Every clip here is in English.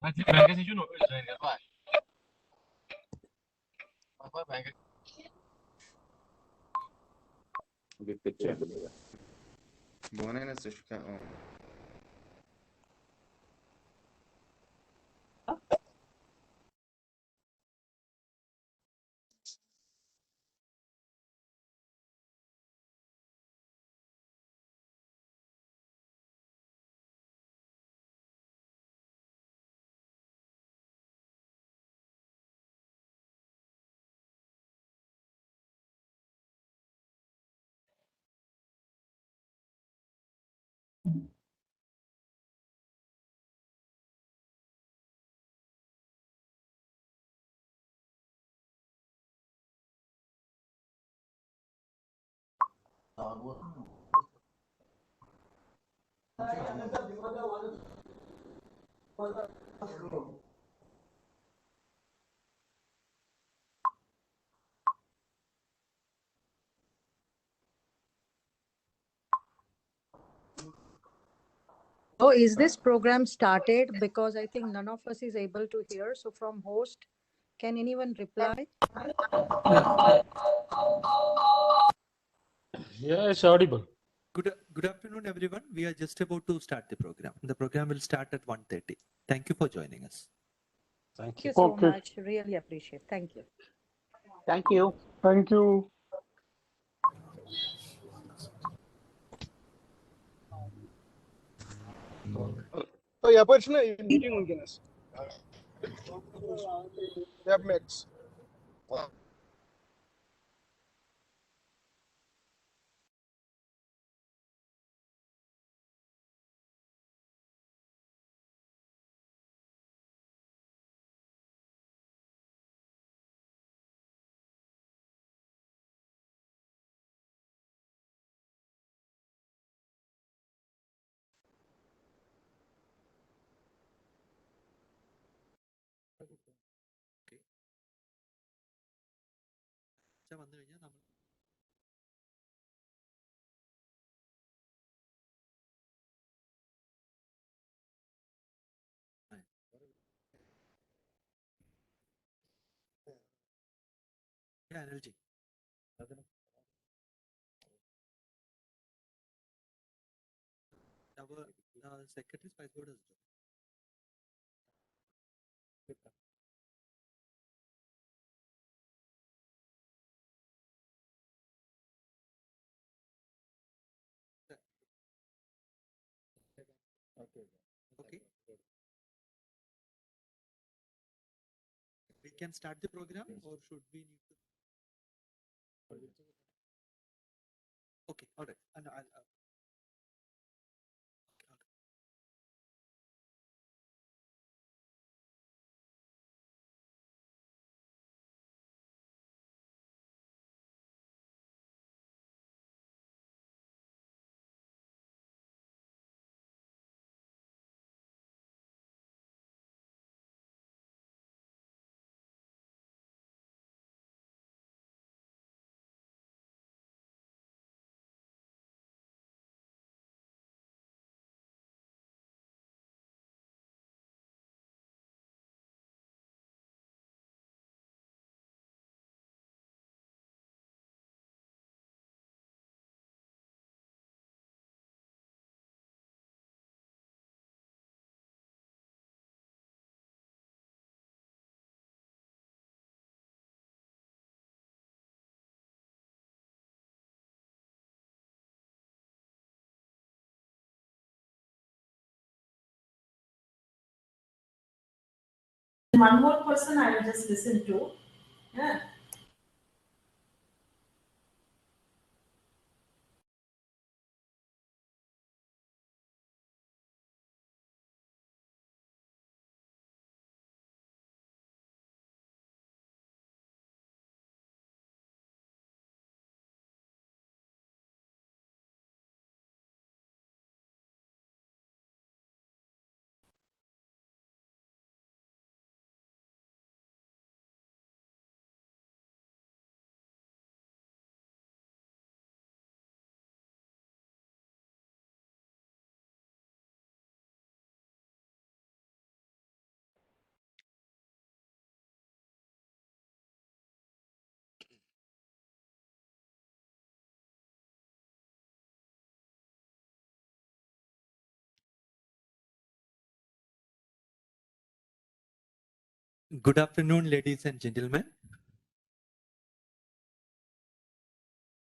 मैं कैसे चुनो ज्वाइन कर पाए apa bank bir picture buona nessa shka Oh, is this program started? Because I think none of us is able to hear. So from host, can anyone reply? Yeah, it's audible. Good afternoon, everyone. We are just about to start the program. The program will start at 1:30. Thank you for joining us. Thank you so much. Really appreciate. Thank you. Thank you. Thank you. Oh, yeah, but it's not meeting on Guinness. Yeah, mix. Okay. വന്നു കഴിഞ്ഞാൽ നമ്മൾ Energy. Our secretary Spice Board has joined. Okay. We can start the program, or should we need to? Okay, all right. And I'll, okay, all right. One more person I will just listen to. Yeah. Good afternoon, ladies and gentlemen.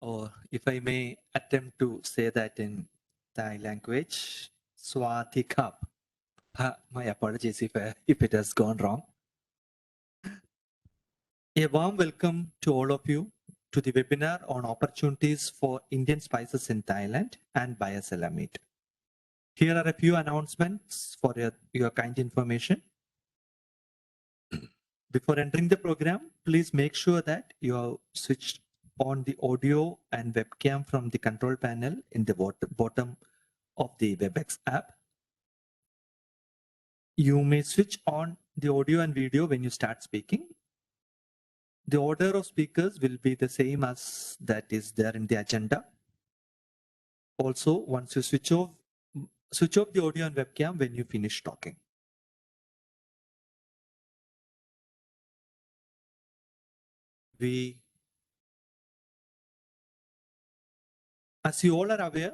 Or if I may attempt to say that in Thai language, Swatikap. My apologies if it has gone wrong. A warm welcome to all of you to the webinar on opportunities for Indian spices in Thailand and BSM meat. Here are a few announcements for your kind information. Before entering the program, please make sure that you have switched on the audio and webcam from the control panel in the bottom of the WebEx app. You may switch on the audio and video when you start speaking. The order of speakers will be the same as that is there in the agenda. Also, once you switch off the audio and webcam when you finish talking. As you all are aware,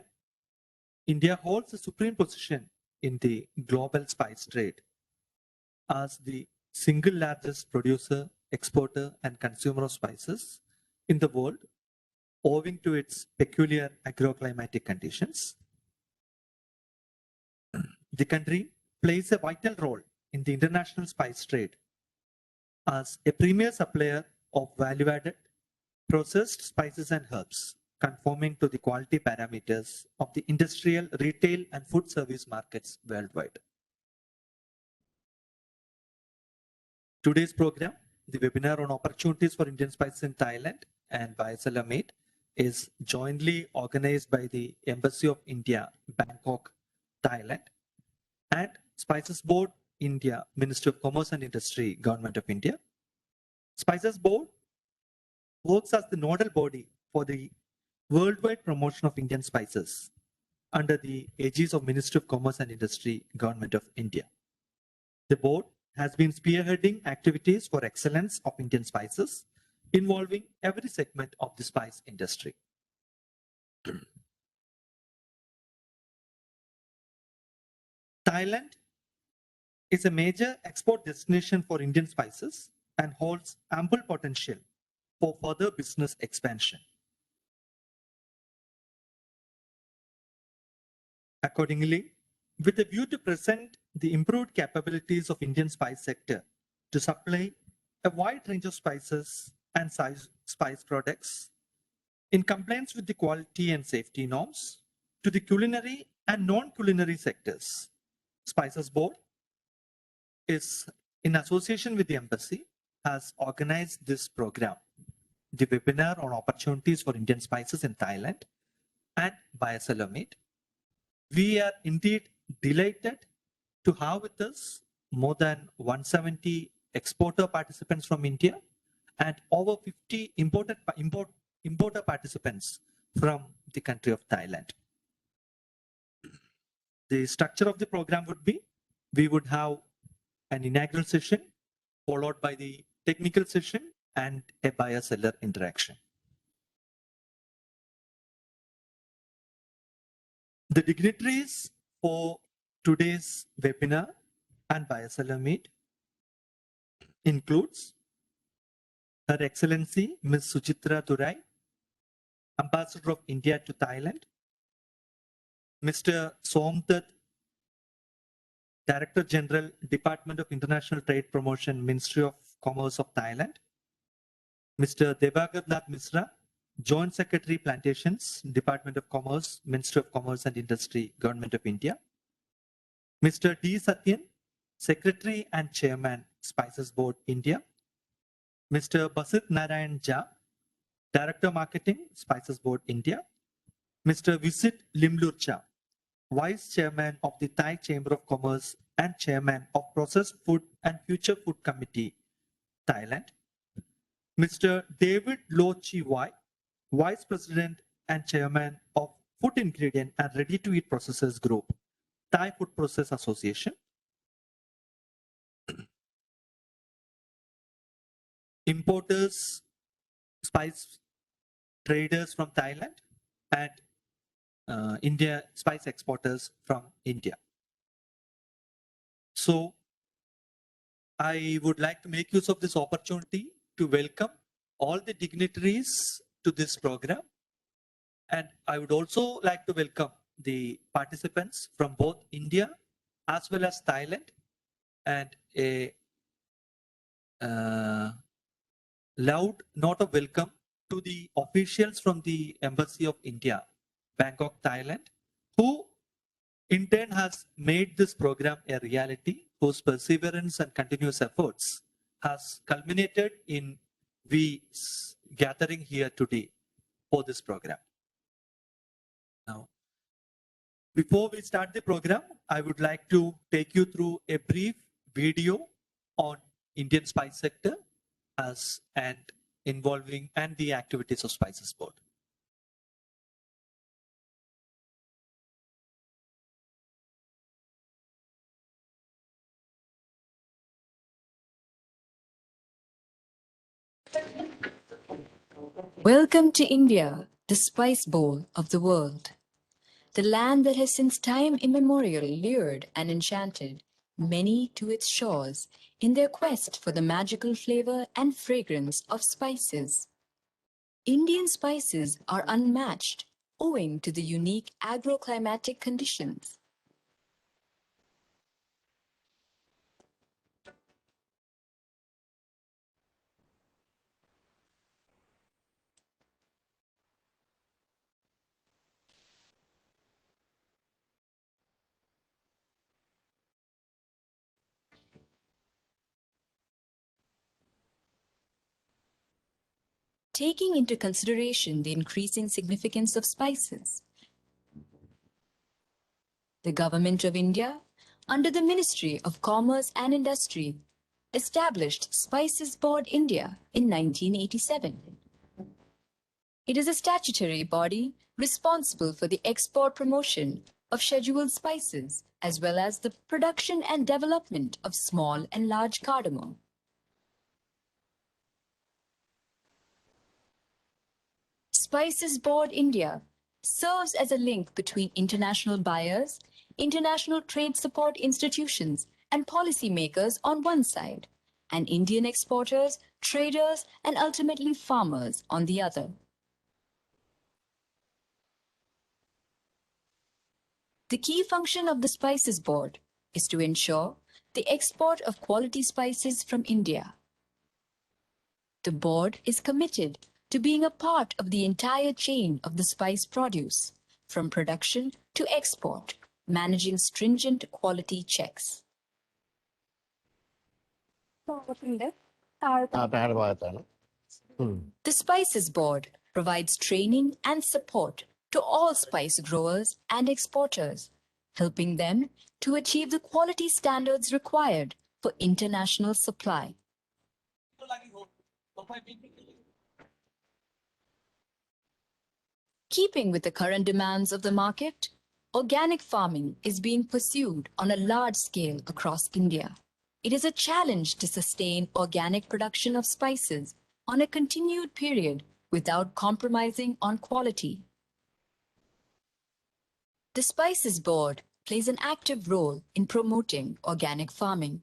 India holds a supreme position in the global spice trade as the single largest producer, exporter, and consumer of spices in the world, owing to its peculiar agroclimatic conditions. The country plays a vital role in the international spice trade as a premier supplier of value-added processed spices and herbs, conforming to the quality parameters of the industrial, retail, and food service markets worldwide. Today's program, the webinar on opportunities for Indian spices in Thailand and BSM meat, is jointly organized by the Embassy of India, Bangkok, Thailand, and Spices Board, India, Ministry of Commerce and Industry, Government of India. Spices Board works as the nodal body for the worldwide promotion of Indian spices under the aegis of Ministry of Commerce and Industry, Government of India. The board has been spearheading activities for excellence of Indian spices, involving every segment of the spice industry. Thailand is a major export destination for Indian spices and holds ample potential for further business expansion. Accordingly, with a view to present the improved capabilities of Indian spice sector to supply a wide range of spices and spice products in compliance with the quality and safety norms to the culinary and non-culinary sectors, Spices Board is in association with the Embassy has organized this program, the webinar on opportunities for Indian spices in Thailand and BSM meat. We are indeed delighted to have with us more than 170 exporter participants from India and over 50 importer participants from the country of Thailand. The structure of the program would be, we would have an inaugural session followed by the technical session and a buyer-seller interaction. The dignitaries for today's webinar and BSM meet includes Her Excellency Ms. Suchitra Durai, Ambassador of India to Thailand, Mr. Somdat, Director General, Department of International Trade Promotion, Ministry of Commerce of Thailand, Mr. Devagar Nath Misra, Joint Secretary Plantations, Department of Commerce, Ministry of Commerce and Industry, Government of India, Mr. D. Satyan, Secretary and Chairman, Spices Board, India, Mr. Basit Narayan Jha, Director Marketing, Spices Board, India, Mr. Visit Limlurcha, Vice Chairman of the Thai Chamber of Commerce and Chairman of Processed Food and Future Food Committee, Thailand, Mr. David Loh Chi Wai, Vice President and Chairman of Food Ingredient and Ready-to-Eat Processors Group, Thai Food Process Association, importers, spice traders from Thailand, and India spice exporters from India. So I would like to make use of this opportunity to welcome all the dignitaries to this program. And I would also like to welcome the participants from both India as well as Thailand, and a loud note of welcome to the officials from the Embassy of India, Bangkok, Thailand, who in turn has made this program a reality, whose perseverance and continuous efforts has culminated in we gathering here today for this program. Now, before we start the program, I would like to take you through a brief video on Indian spice sector as and involving and the activities of Spices Board. Welcome to India, the spice bowl of the world. The land that has since time immemorial lured and enchanted many to its shores in their quest for the magical flavor and fragrance of spices. Indian spices are unmatched owing to the unique agroclimatic conditions. Taking into consideration the increasing significance of spices, the Government of India, under the Ministry of Commerce and Industry, established Spices Board India in 1987. It is a statutory body responsible for the export promotion of scheduled spices, as well as the production and development of small and large cardamom. Spices Board India serves as a link between international buyers, international trade support institutions, and policymakers on one side, and Indian exporters, traders, and ultimately farmers on the other. The key function of the Spices Board is to ensure the export of quality spices from India. The board is committed to being a part of the entire chain of the spice produce, from production to export, managing stringent quality checks. The Spices Board provides training and support to all spice growers and exporters, helping them to achieve the quality standards required for international supply. Keeping with the current demands of the market, organic farming is being pursued on a large scale across India. It is a challenge to sustain organic production of spices on a continued period without compromising on quality. The Spices Board plays an active role in promoting organic farming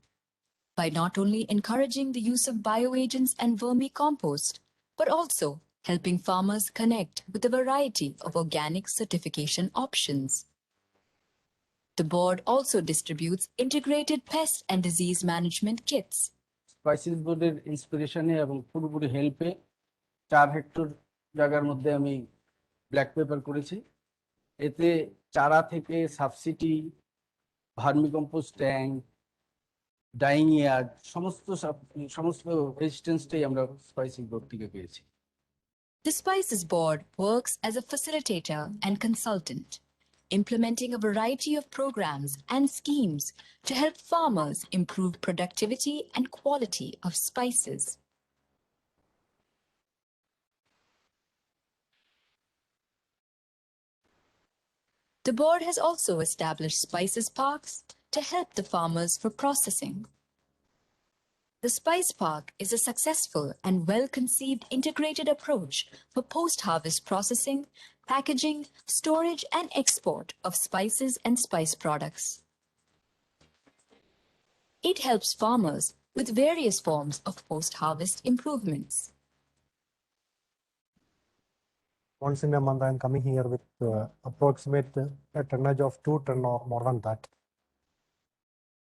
by not only encouraging the use of bioagents and vermicompost, but also helping farmers connect with a variety of organic certification options. The board also distributes integrated pest and disease management kits. Spices বোর্ডের ইন্সপিরেশনে এবং পুরোপুরি হেল্পে 4 hectare জায়গার মধ্যে আমি black pepper করেছি। এতে চারা থেকে subsidy, vermicompost tank, dyeing yard সমস্ত রেজিস্ট্যান্সটাই আমরা স্পাইসিস বোর্ড থেকে পেয়েছি। The Spices Board works as a facilitator and consultant, implementing a variety of programs and schemes to help farmers improve productivity and quality of spices. The board has also established spices parks to help the farmers for processing. The Spice Park is a successful and well-conceived integrated approach for post-harvest processing, packaging, storage, and export of spices and spice products. It helps farmers with various forms of post-harvest improvements. Once in a month, I'm coming here with approximate a tonnage of 2 ton or more than that.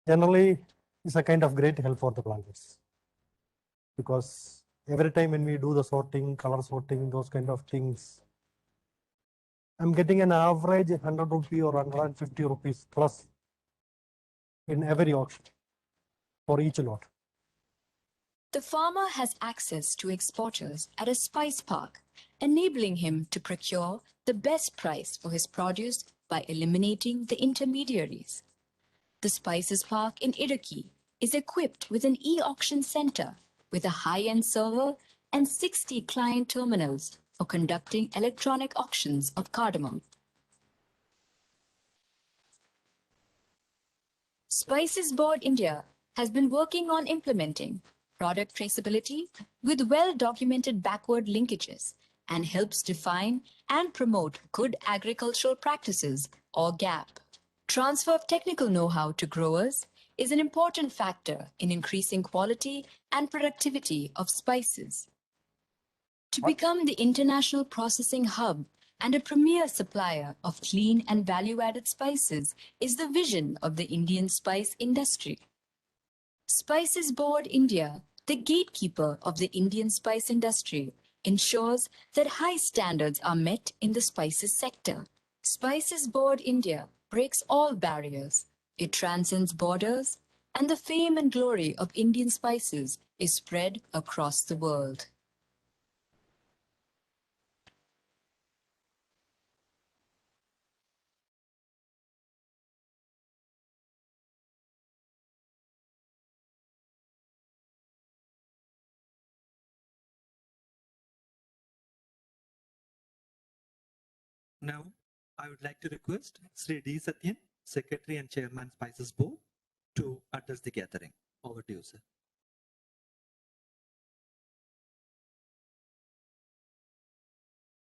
Generally, it's a kind of great help for the planters, because every time when we do the sorting, color sorting, those kind of things, I'm getting an average 100 rupee or 150 rupees plus in every auction for each lot. The farmer has access to exporters at a spice park, enabling him to procure the best price for his produce by eliminating the intermediaries. The Spices Park in Idukki is equipped with an e-auction center with a high-end server and 60 client terminals for conducting electronic auctions of cardamom. Spices Board India has been working on implementing product traceability with well-documented backward linkages and helps define and promote good agricultural practices or GAP. Transfer of technical know-how to growers is an important factor in increasing quality and productivity of spices. To become the international processing hub and a premier supplier of clean and value-added spices is the vision of the Indian spice industry. Spices Board India, the gatekeeper of the Indian spice industry, ensures that high standards are met in the spices sector. Spices Board India breaks all barriers. It transcends borders, and the fame and glory of Indian spices is spread across the world. Now, I would like to request Sri D. Satyan, Secretary and Chairman Spices Board, to address the gathering. Over to you, sir.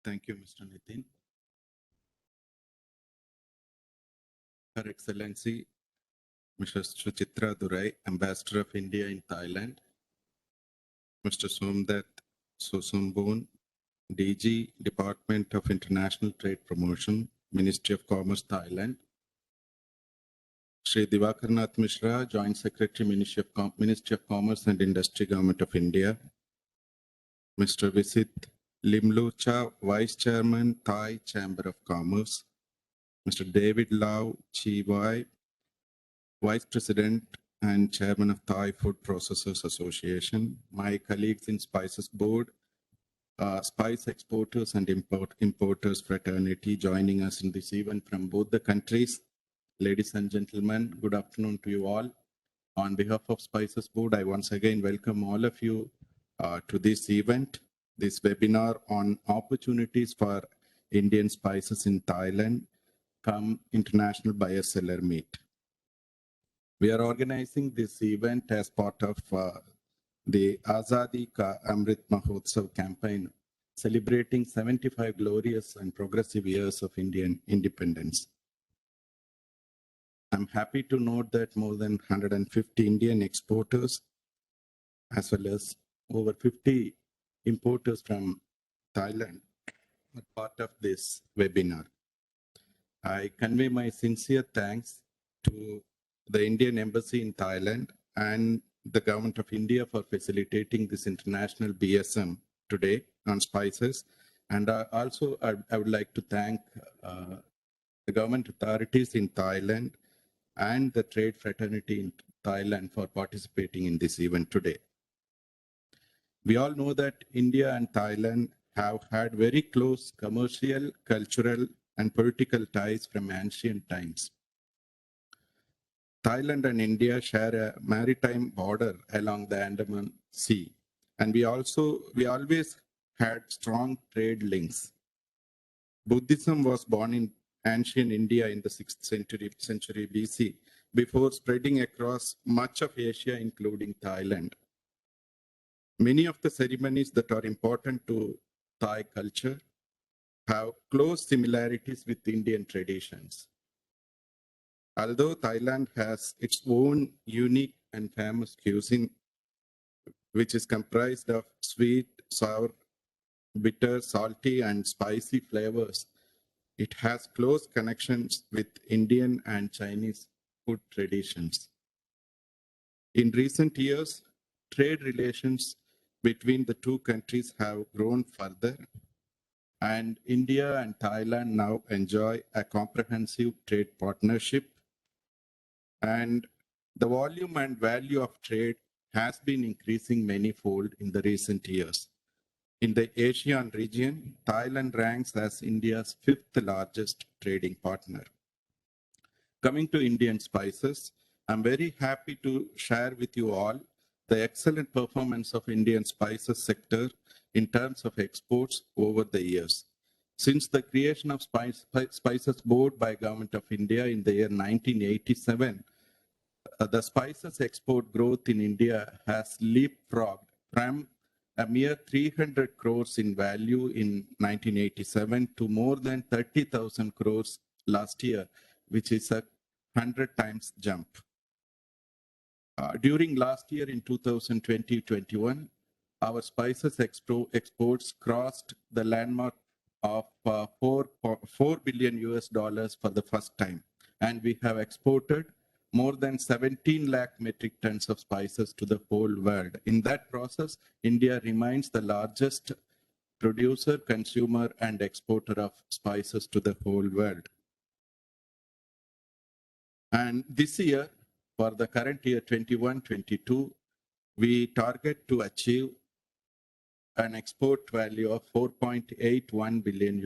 Thank you, Mr. Nitin. Her Excellency, Mrs. Suchitra Durai, Ambassador of India in Thailand, Mr. Somdat Sosumbun, DG, Department of International Trade Promotion, Ministry of Commerce, Thailand, Shri Divakarnath Mishra, Joint Secretary, Ministry of Commerce and Industry, Government of India, Mr. Visit Limlucha, Vice Chairman, Thai Chamber of Commerce, Mr. David Lau Chiwai, Vice President and Chairman of Thai Food Processors Association, my colleagues in Spices Board, Spice Exporters and Importers Fraternity joining us in this event from both the countries. Ladies and gentlemen, good afternoon to you all. On behalf of Spices Board, I once again welcome all of you to this event, this webinar on opportunities for Indian spices in Thailand, come International Buyer Seller Meet. We are organizing this event as part of the Azadi Ka Amrit Mahotsav campaign, celebrating 75 glorious and progressive years of Indian independence. I'm happy to note that more than 150 Indian exporters, as well as over 50 importers from Thailand, are part of this webinar. I convey my sincere thanks to the Indian Embassy in Thailand and the Government of India for facilitating this international BSM today on spices. And also, I would like to thank the government authorities in Thailand and the trade fraternity in Thailand for participating in this event today. We all know that India and Thailand have had very close commercial, cultural, and political ties from ancient times. Thailand and India share a maritime border along the Andaman Sea, and we always had strong trade links. Buddhism was born in ancient India in the 6th century BC, before spreading across much of Asia, including Thailand. Many of the ceremonies that are important to Thai culture have close similarities with Indian traditions. Although Thailand has its own unique and famous cuisine, which is comprised of sweet, sour, bitter, salty, and spicy flavors. It has close connections with Indian and Chinese food traditions. In recent years, trade relations between the two countries have grown further, and India and Thailand now enjoy a comprehensive trade partnership. And the volume and value of trade has been increasing manifold in the recent years. In the ASEAN region, Thailand ranks as India's fifth largest trading partner. Coming to Indian spices, I'm very happy to share with you all the excellent performance of Indian spices sector in terms of exports over the years. Since the creation of Spices Board by Government of India in the year 1987, the spices export growth in India has leapfrogged from a mere 300 crores in value in 1987 to more than 30,000 crores last year, which is a 100 times jump. During last year in 2020-21, our spices exports crossed the landmark of $4 billion for the first time. And we have exported more than 17 lakh metric tons of spices to the whole world. In that process, India remains the largest producer, consumer, and exporter of spices to the whole world. And this year, for the current year 21-22, we target to achieve an export value of $4.81 billion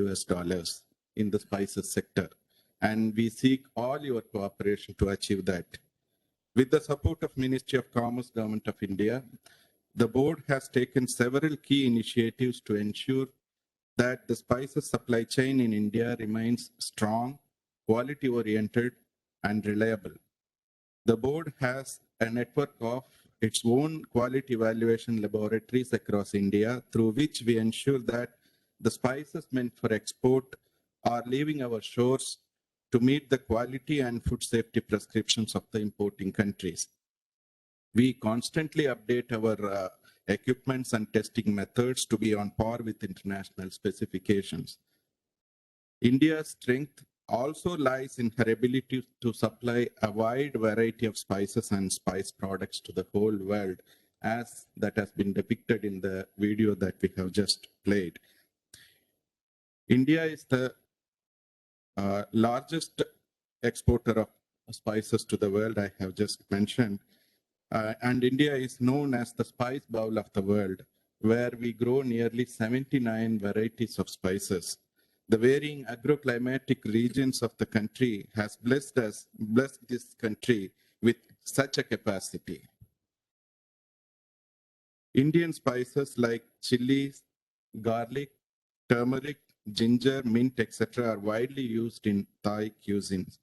in the spices sector. And we seek all your cooperation to achieve that. With the support of Ministry of Commerce, Government of India, the board has taken several key initiatives to ensure that the spices supply chain in India remains strong, quality-oriented, and reliable. The board has a network of its own quality evaluation laboratories across India, through which we ensure that the spices meant for export are leaving our shores to meet the quality and food safety prescriptions of the importing countries. We constantly update our equipments and testing methods to be on par with international specifications. India's strength also lies in her ability to supply a wide variety of spices and spice products to the whole world, as that has been depicted in the video that we have just played. India is the largest exporter of spices to the world, I have just mentioned. And India is known as the spice bowl of the world, where we grow nearly 79 varieties of spices. The varying agroclimatic regions of the country has blessed this country with such a capacity. Indian spices like chilies, garlic, turmeric, ginger, mint, etc. are widely used in Thai cuisines.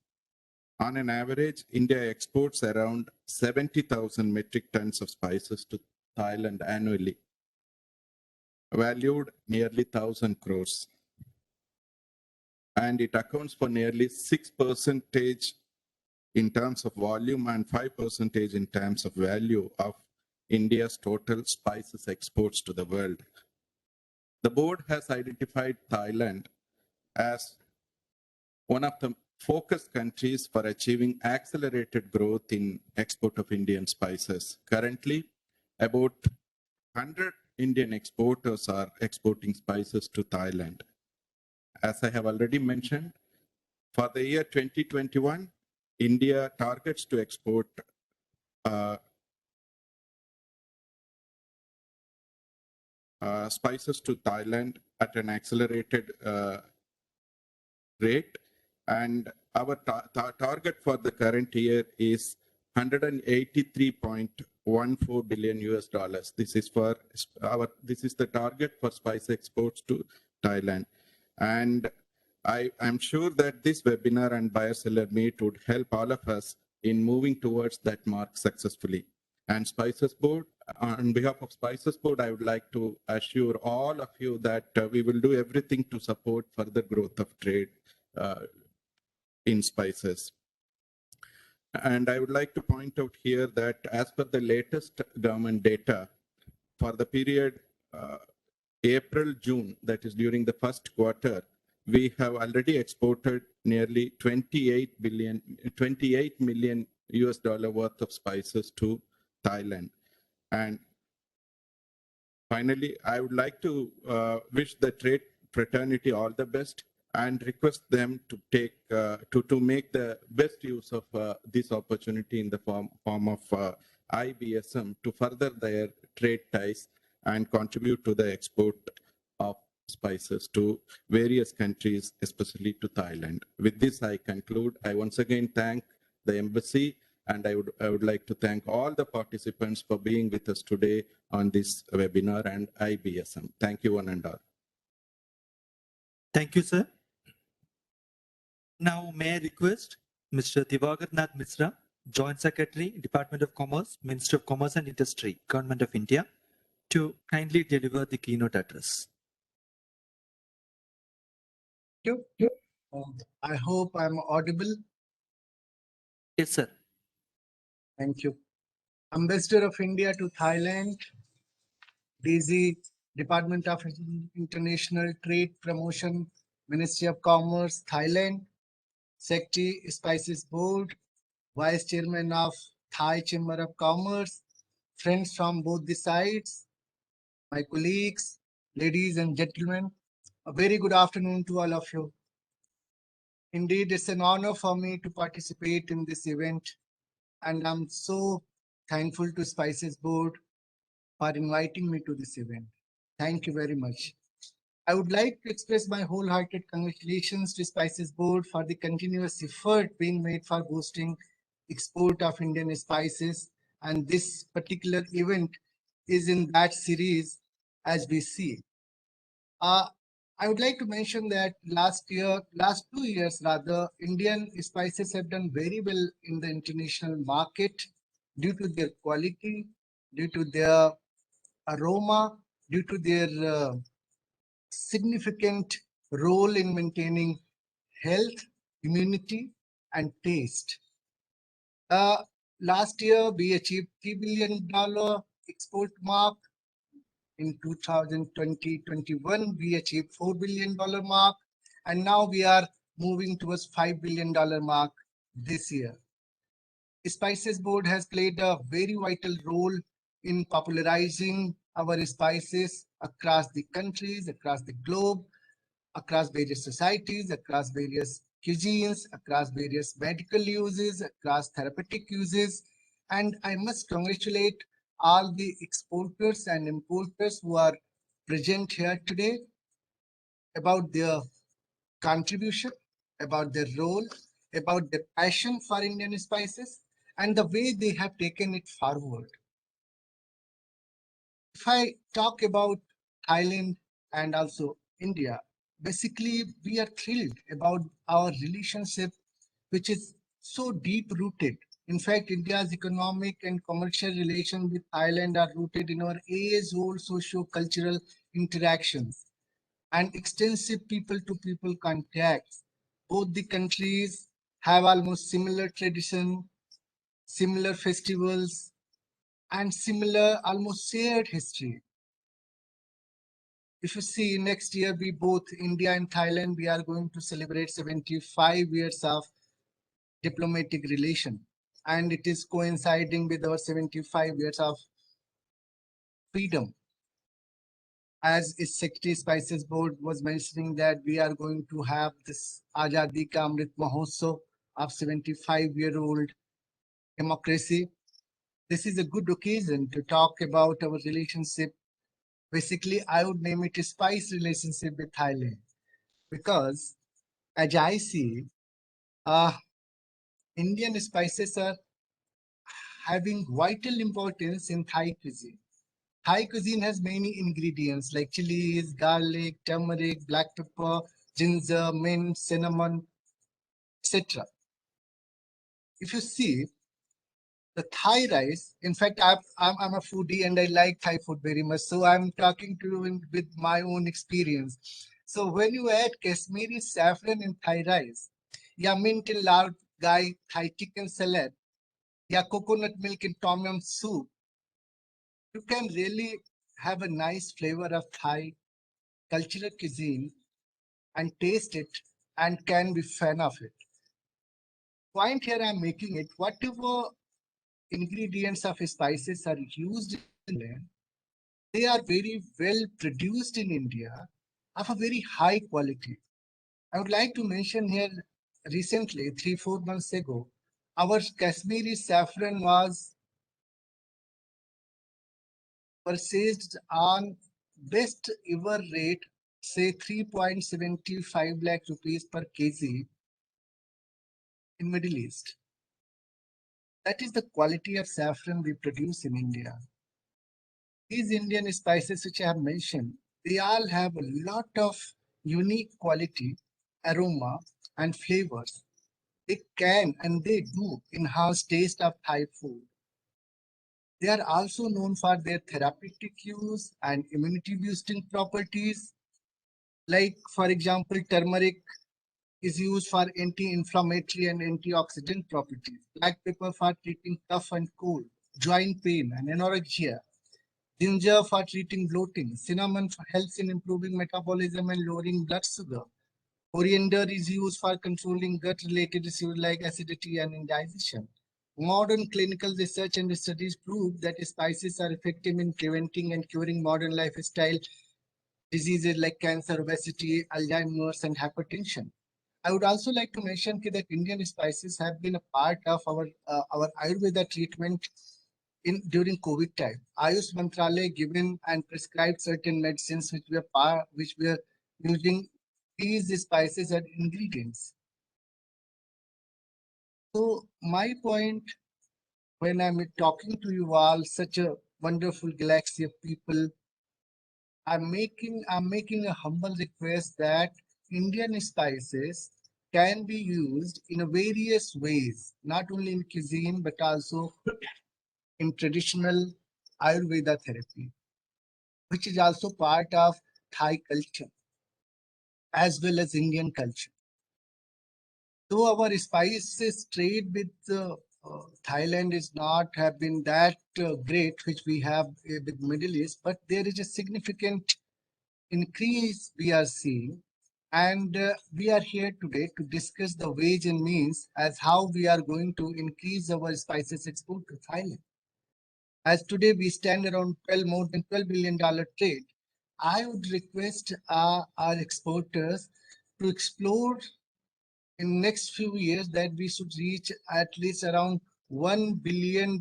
On an average, India exports around 70,000 metric tons of spices to Thailand annually, valued nearly 1,000 crores. And it accounts for nearly 6% in terms of volume and 5% in terms of value of India's total spices exports to the world. The board has identified Thailand as one of the focus countries for achieving accelerated growth in export of Indian spices. Currently, about 100 Indian exporters are exporting spices to Thailand. As I have already mentioned, for the year 2021, India targets to export spices to Thailand at an accelerated rate. And our target for the current year is $183.14 billion. This is the target for spice exports to Thailand. And I'm sure that this webinar and buyer-seller meet would help all of us in moving towards that mark successfully. And Spices Board, on behalf of Spices Board, I would like to assure all of you that we will do everything to support further growth of trade in spices. And I would like to point out here that as per the latest government data, for the period April, June, that is during the first quarter, we have already exported nearly 28 million US dollar worth of spices to Thailand. And finally, I would like to wish the trade fraternity all the best and request them to take to make the best use of this opportunity in the form of IBSM to further their trade ties and contribute to the export of spices to various countries, especially to Thailand. With this, I conclude. I once again thank the embassy, and I would like to thank all the participants for being with us today on this webinar and IBSM. Thank you, one and all. Thank you, sir. Now, may I request Mr. Divagar Nath Misra, Joint Secretary, Department of Commerce, Ministry of Commerce and Industry, Government of India, to kindly deliver the keynote address. Thank you. I hope I'm audible. Yes, sir. Thank you. Ambassador of India to Thailand, DG, Department of International Trade Promotion, Ministry of Commerce, Thailand, Secretary, Spices Board, Vice Chairman of Thai Chamber of Commerce, friends from both the sides, my colleagues, ladies and gentlemen, a very good afternoon to all of you. Indeed, it's an honor for me to participate in this event, and I'm so thankful to Spices Board for inviting me to this event. Thank you very much. I would like to express my wholehearted congratulations to Spices Board for the continuous effort being made for boosting export of Indian spices, and this particular event is in that series as we see. I would like to mention that last 2 years rather, Indian spices have done very well in the international market due to their quality, due to their aroma, due to their significant role in maintaining health, immunity, and taste. Last year, we achieved $3 billion export mark. In 2020-21, we achieved $4 billion mark, and now we are moving towards $5 billion mark this year. Spices Board has played a very vital role in popularizing our spices across the countries, across the globe, across various societies, across various cuisines, across various medical uses, across therapeutic uses. And I must congratulate all the exporters and importers who are present here today about their contribution, about their role, about their passion for Indian spices, and the way they have taken it forward. If I talk about Thailand and also India, basically we are thrilled about our relationship, which is so deep rooted. In fact, India's economic and commercial relations with Thailand are rooted in our age-old socio-cultural interactions and extensive people-to-people contacts. Both the countries have almost similar tradition, similar festivals, and similar, almost shared history. If you see next year, we both, India and Thailand, we are going to celebrate 75 years of diplomatic relation. And it is coinciding with our 75 years of freedom. As its Secretary Spices Board was mentioning that we are going to have this Azadi Ka Amrit Mahotsav of 75-year-old democracy. This is a good occasion to talk about our relationship. Basically, I would name it a spice relationship with Thailand, because as I see, Indian spices are having vital importance in Thai cuisine. Thai cuisine has many ingredients like chilies, garlic, turmeric, black pepper, ginger, mint, cinnamon, etc. If you see, the Thai rice, in fact, I'm a foodie and I like Thai food very much. So I'm talking to you with my own experience. So when you add Kashmiri saffron in Thai rice, ya mint in lal gai Thai chicken salad, ya coconut milk in tom yum soup, you can really have a nice flavor of Thai cultural cuisine and taste it and can be fan of it. Point here I'm making it, whatever ingredients of spices are used in Thailand, they are very well produced in India of a very high quality. I would like to mention here recently, 3-4 months ago, our Kashmiri saffron was purchased on best ever rate, say 3.75 lakh rupees per kg in Middle East. That is the quality of saffron we produce in India. These Indian spices which I have mentioned, they all have a lot of unique quality, aroma and flavors. They can and they do enhance taste of Thai food. They are also known for their therapeutic use and immunity boosting properties. Like, for example, turmeric is used for anti-inflammatory and antioxidant properties. Black pepper for treating cough and cold, joint pain and anorexia. Ginger for treating bloating. Cinnamon helps in improving metabolism and lowering blood sugar. Coriander is used for controlling gut-related issues like acidity and indigestion. Modern clinical research and studies prove that spices are effective in preventing and curing modern lifestyle diseases like cancer, obesity, Alzheimer's, and hypertension. I would also like to mention that Indian spices have been a part of our Ayurveda treatment during COVID time. Ayush Mantralaya given and prescribed certain medicines which we are using these spices and ingredients. So my point when I'm talking to you all, such a wonderful galaxy of people, I'm making a humble request that Indian spices can be used in a various ways, not only in cuisine but also in traditional Ayurveda therapy, which is also part of Thai culture as well as Indian culture. Though our spices trade with Thailand is not have been that great, which we have with Middle East, but there is a significant increase we are seeing. And we are here today to discuss the ways and means as how we are going to increase our spices export to Thailand. As today we stand around more than $12 billion trade, I would request our exporters to explore in next few years that we should reach at least around $1 billion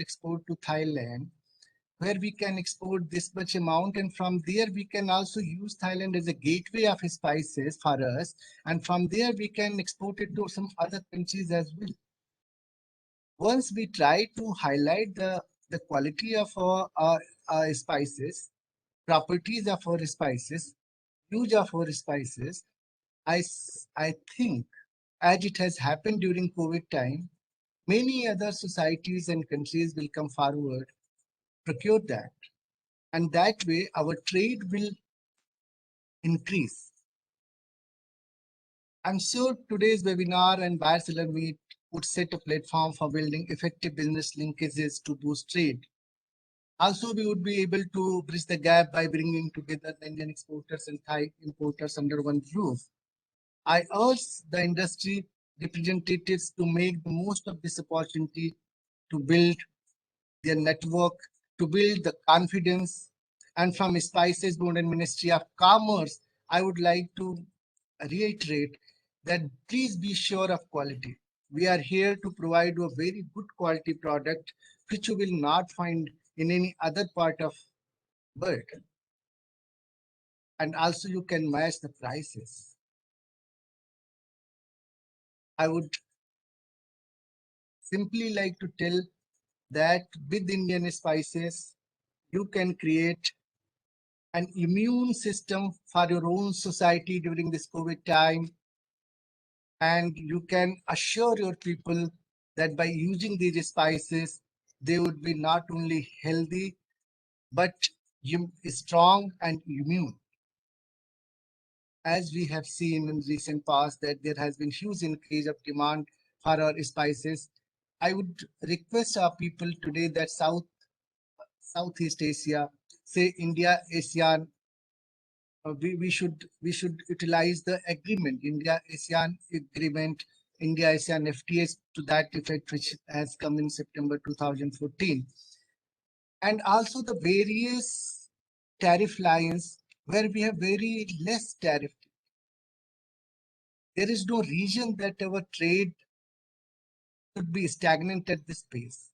export to Thailand, where we can export this much amount, and from there we can also use Thailand as a gateway of spices for us, and from there we can export it to some other countries as well. Once we try to highlight the quality of our spices, properties of our spices, use of our spices, I think as it has happened during COVID time, many other societies and countries will come forward, procure that. And that way our trade will increase. I'm sure today's webinar and buyer-seller meet would set a platform for building effective business linkages to boost trade. Also, we would be able to bridge the gap by bringing together the Indian exporters and Thai importers under one roof. I urge the industry representatives to make the most of this opportunity to build their network, to build the confidence. And from Spices Board and Ministry of Commerce, I would like to reiterate that please be sure of quality. We are here to provide you a very good quality product, which you will not find in any other part of the world. And also you can match the prices. I would simply like to tell that with Indian spices, you can create an immune system for your own society during this COVID time. And you can assure your people that by using these spices, they would be not only healthy, but strong and immune. As we have seen in recent past that there has been huge increase of demand for our spices, I would request our people today that Southeast Asia, say India ASEAN. We should utilize the agreement, India ASEAN agreement, India ASEAN FTA to that effect, which has come in September 2014, and also the various tariff lines where we have very less tariff. There is no reason that our trade should be stagnant at this pace,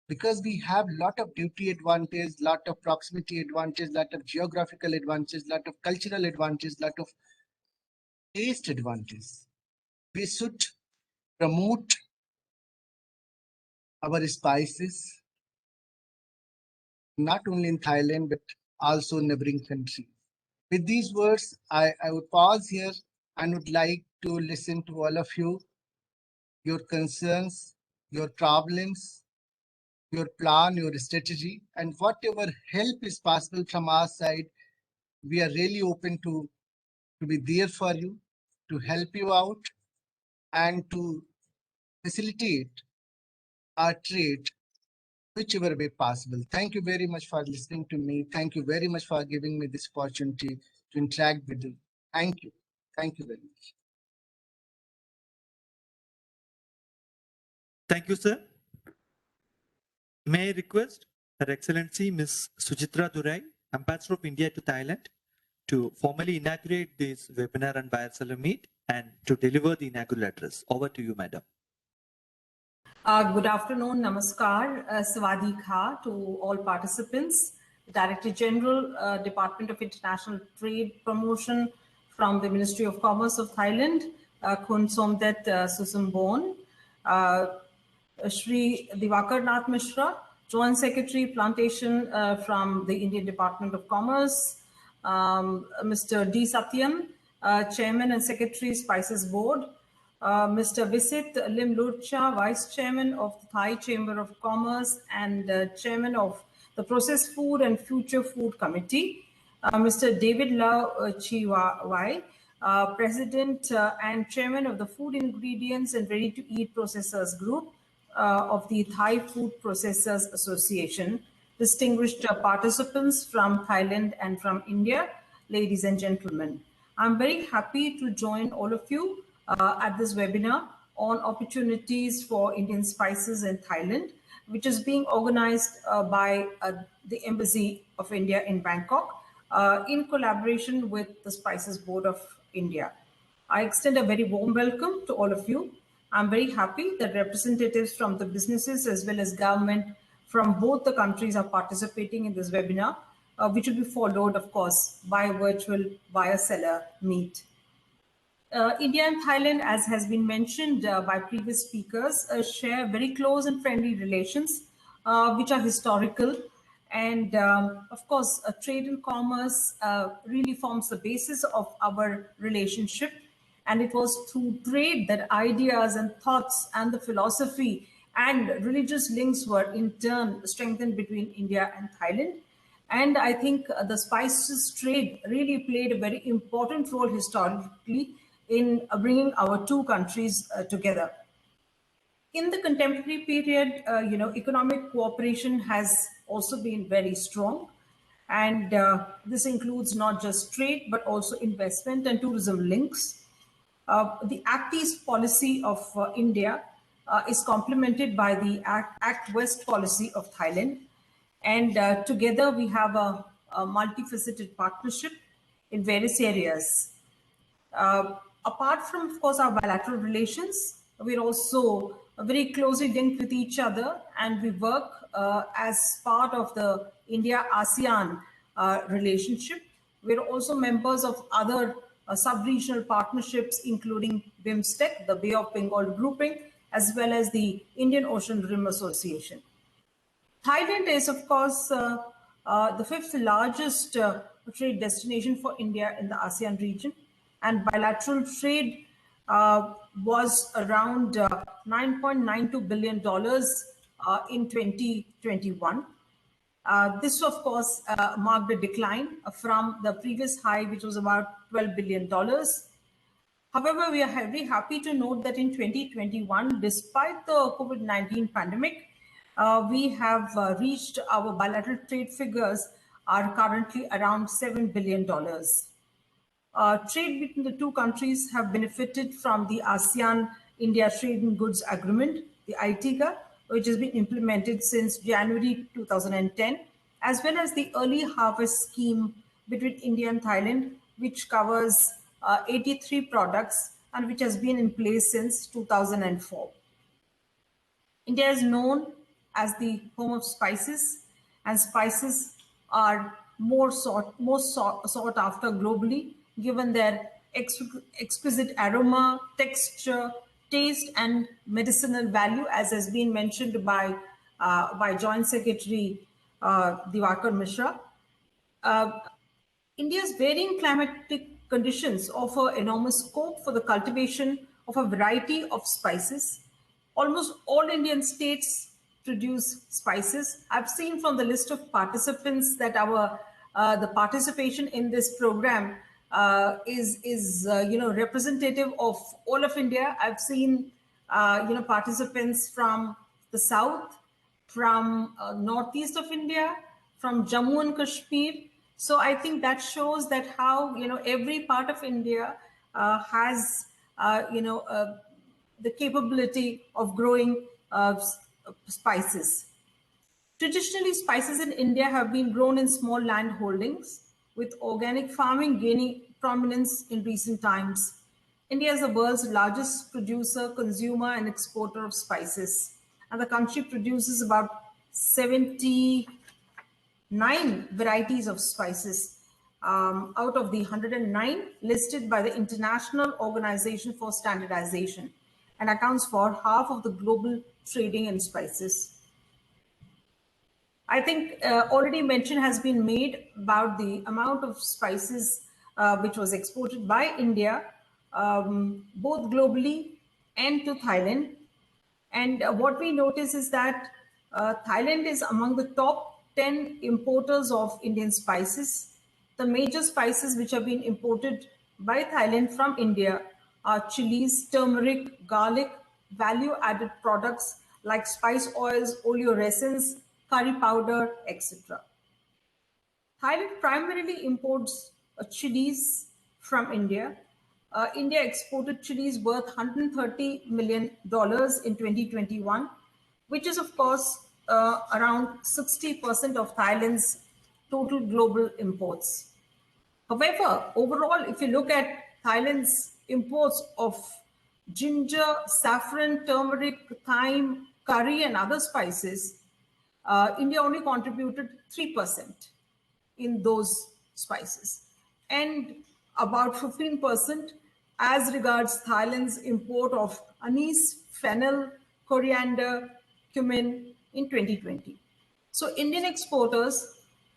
because we have lot of duty advantage, lot of proximity advantage, lot of geographical advantage, lot of cultural advantage, lot of taste advantage. We should promote our spices, not only in Thailand, but also neighboring countries. With these words, I would pause here and would like to listen to all of you, your concerns, your problems, your plan, your strategy, and whatever help is possible from our side. We are really open to be there for you, to help you out, and to facilitate our trade whichever way possible. Thank you very much for listening to me. Thank you very much for giving me this opportunity to interact with you. Thank you. Thank you very much. Thank you, sir. May I request Her Excellency Ms. Sujitra Durai, Ambassador of India to Thailand, to formally inaugurate this webinar on Biosolium Meat and to deliver the inaugural address. Over to you, madam. Good afternoon, namaskar, Sawadi Kha to all participants. Director General, Department of International Trade Promotion from the Ministry of Commerce of Thailand, Khun Somdet Susumbon, Shri Diwakar Nath Mishra, Joint Secretary Plantation from the Indian Department of Commerce, Mr. D. Satyam, Chairman and Secretary Spices Board, Mr. Visit Limlurcha, Vice Chairman of the Thai Chamber of Commerce and Chairman of the Processed Food and Future Food Committee, Mr. David Lau Chiwai, President and Chairman of the Food Ingredients and Ready-to-Eat Processors Group of the Thai Food Processors Association, distinguished participants from Thailand and from India, ladies and gentlemen. I'm very happy to join all of you at this webinar on opportunities for Indian spices in Thailand, which is being organized by the Embassy of India in Bangkok in collaboration with the Spices Board of India. I extend a very warm welcome to all of you. I'm very happy that representatives from the businesses as well as government from both the countries are participating in this webinar, which will be followed, of course, by virtual Bioseller Meet. India and Thailand, as has been mentioned by previous speakers, share very close and friendly relations, which are historical. And of course, trade and commerce really forms the basis of our relationship. And it was through trade that ideas and thoughts and the philosophy and religious links were in turn strengthened between India and Thailand. And I think the spices trade really played a very important role historically in bringing our two countries together. In the contemporary period, economic cooperation has also been very strong. And this includes not just trade, but also investment and tourism links. The Act East policy of India is complemented by the Act West policy of Thailand. And together we have a multifaceted partnership in various areas. Apart from, of course, our bilateral relations, we're also very closely linked with each other, and we work as part of the India-ASEAN relationship. We're also members of other sub-regional partnerships, including BIMSTEC, the Bay of Bengal grouping, as well as the Indian Ocean Rim Association. Thailand is, of course, the fifth largest trade destination for India in the ASEAN region, and bilateral trade was around $9.92 billion in 2021. This, of course, marked a decline from the previous high, which was about $12 billion. However, we are very happy to note that in 2021, despite the COVID-19 pandemic, we have reached our bilateral trade figures are currently around $7 billion. Trade between the two countries have benefited from the ASEAN-India Trade in Goods Agreement, the ITIGA, which has been implemented since January 2010, as well as the Early Harvest Scheme between India and Thailand, which covers 83 products and which has been in place since 2004. India is known as the home of spices, and spices are more sought after globally, given their exquisite aroma, texture, taste, and medicinal value, as has been mentioned by Joint Secretary Diwakar Mishra. India's varying climatic conditions offer enormous scope for the cultivation of a variety of spices. Almost all Indian states produce spices. I've seen from the list of participants that the participation in this program is representative of all of India. I've seen participants from the south, from northeast of India, from Jammu and Kashmir. So I think that shows that how every part of India has the capability of growing spices. Traditionally, spices in India have been grown in small land holdings, with organic farming gaining prominence in recent times. India is the world's largest producer, consumer, and exporter of spices, and the country produces about 79 varieties of spices out of the 109 listed by the International Organization for Standardization, and accounts for half of the global trading in spices. I think already mention has been made about the amount of spices which was exported by India, both globally and to Thailand. And what we notice is that Thailand is among the top 10 importers of Indian spices. The major spices which have been imported by Thailand from India are chilies, turmeric, garlic, value-added products like spice oils, oleoresins, curry powder, etc. Thailand primarily imports chilies from India. India exported chilies worth $130 million in 2021, which is of course around 60% of Thailand's total global imports. However, overall, if you look at Thailand's imports of ginger, saffron, turmeric, thyme, curry, and other spices, India only contributed 3% in those spices, and about 15% as regards Thailand's import of anise, fennel, coriander, cumin in 2020. So Indian exporters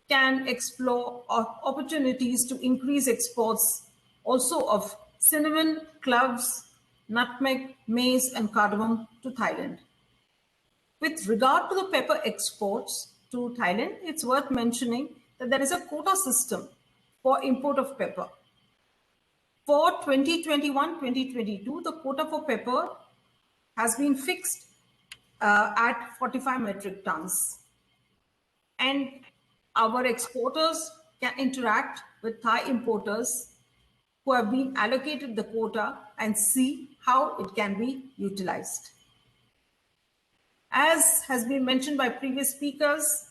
can explore opportunities to increase exports also of cinnamon, cloves, nutmeg, mace, and cardamom to Thailand. With regard to the pepper exports to Thailand, it's worth mentioning that there is a quota system for import of pepper. For 2021-2022, the quota for pepper has been fixed at 45 metric tons. And our exporters can interact with Thai importers who have been allocated the quota and see how it can be utilized. As has been mentioned by previous speakers,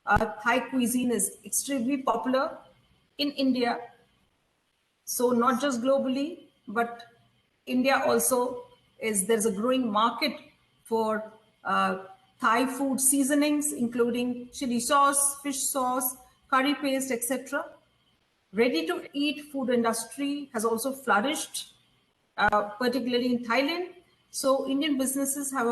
Thai cuisine is extremely popular in India. So not just globally, but India also there's a growing market for Thai food seasonings, including chili sauce, fish sauce, curry paste, etc. Ready-to-eat food industry has also flourished, particularly in Thailand. So Indian businesses have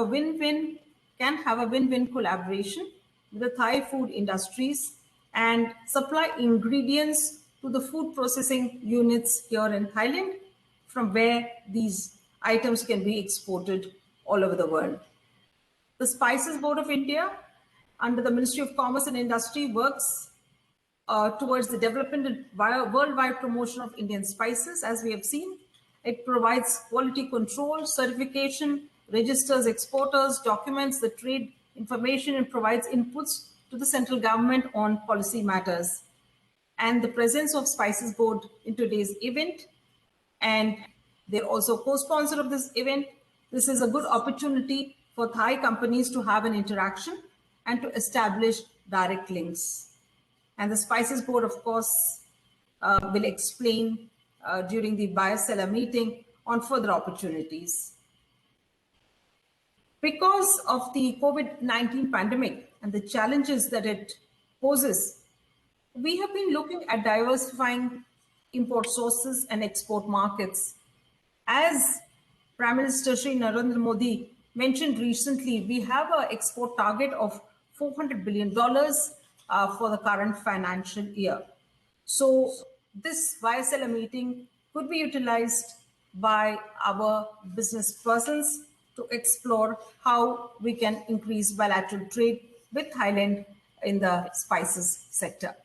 can have a win-win collaboration with the Thai food industries and supply ingredients to the food processing units here in Thailand, from where these items can be exported all over the world. The Spices Board of India, under the Ministry of Commerce and Industry, works towards the development and worldwide promotion of Indian spices, as we have seen. It provides quality control, certification, registers exporters, documents the trade information, and provides inputs to the central government on policy matters. And the presence of Spices Board in today's event, and they're also co-sponsor of this event. This is a good opportunity for Thai companies to have an interaction and to establish direct links. And the Spices Board, of course, will explain during the buyer-seller meeting on further opportunities. Because of the COVID-19 pandemic and the challenges that it poses, we have been looking at diversifying import sources and export markets. As Prime Minister Shri Narendra Modi mentioned recently, we have an export target of $400 billion for the current financial year. So this buyer-seller meeting could be utilized by our business persons to explore how we can increase bilateral trade with Thailand in the spices sector.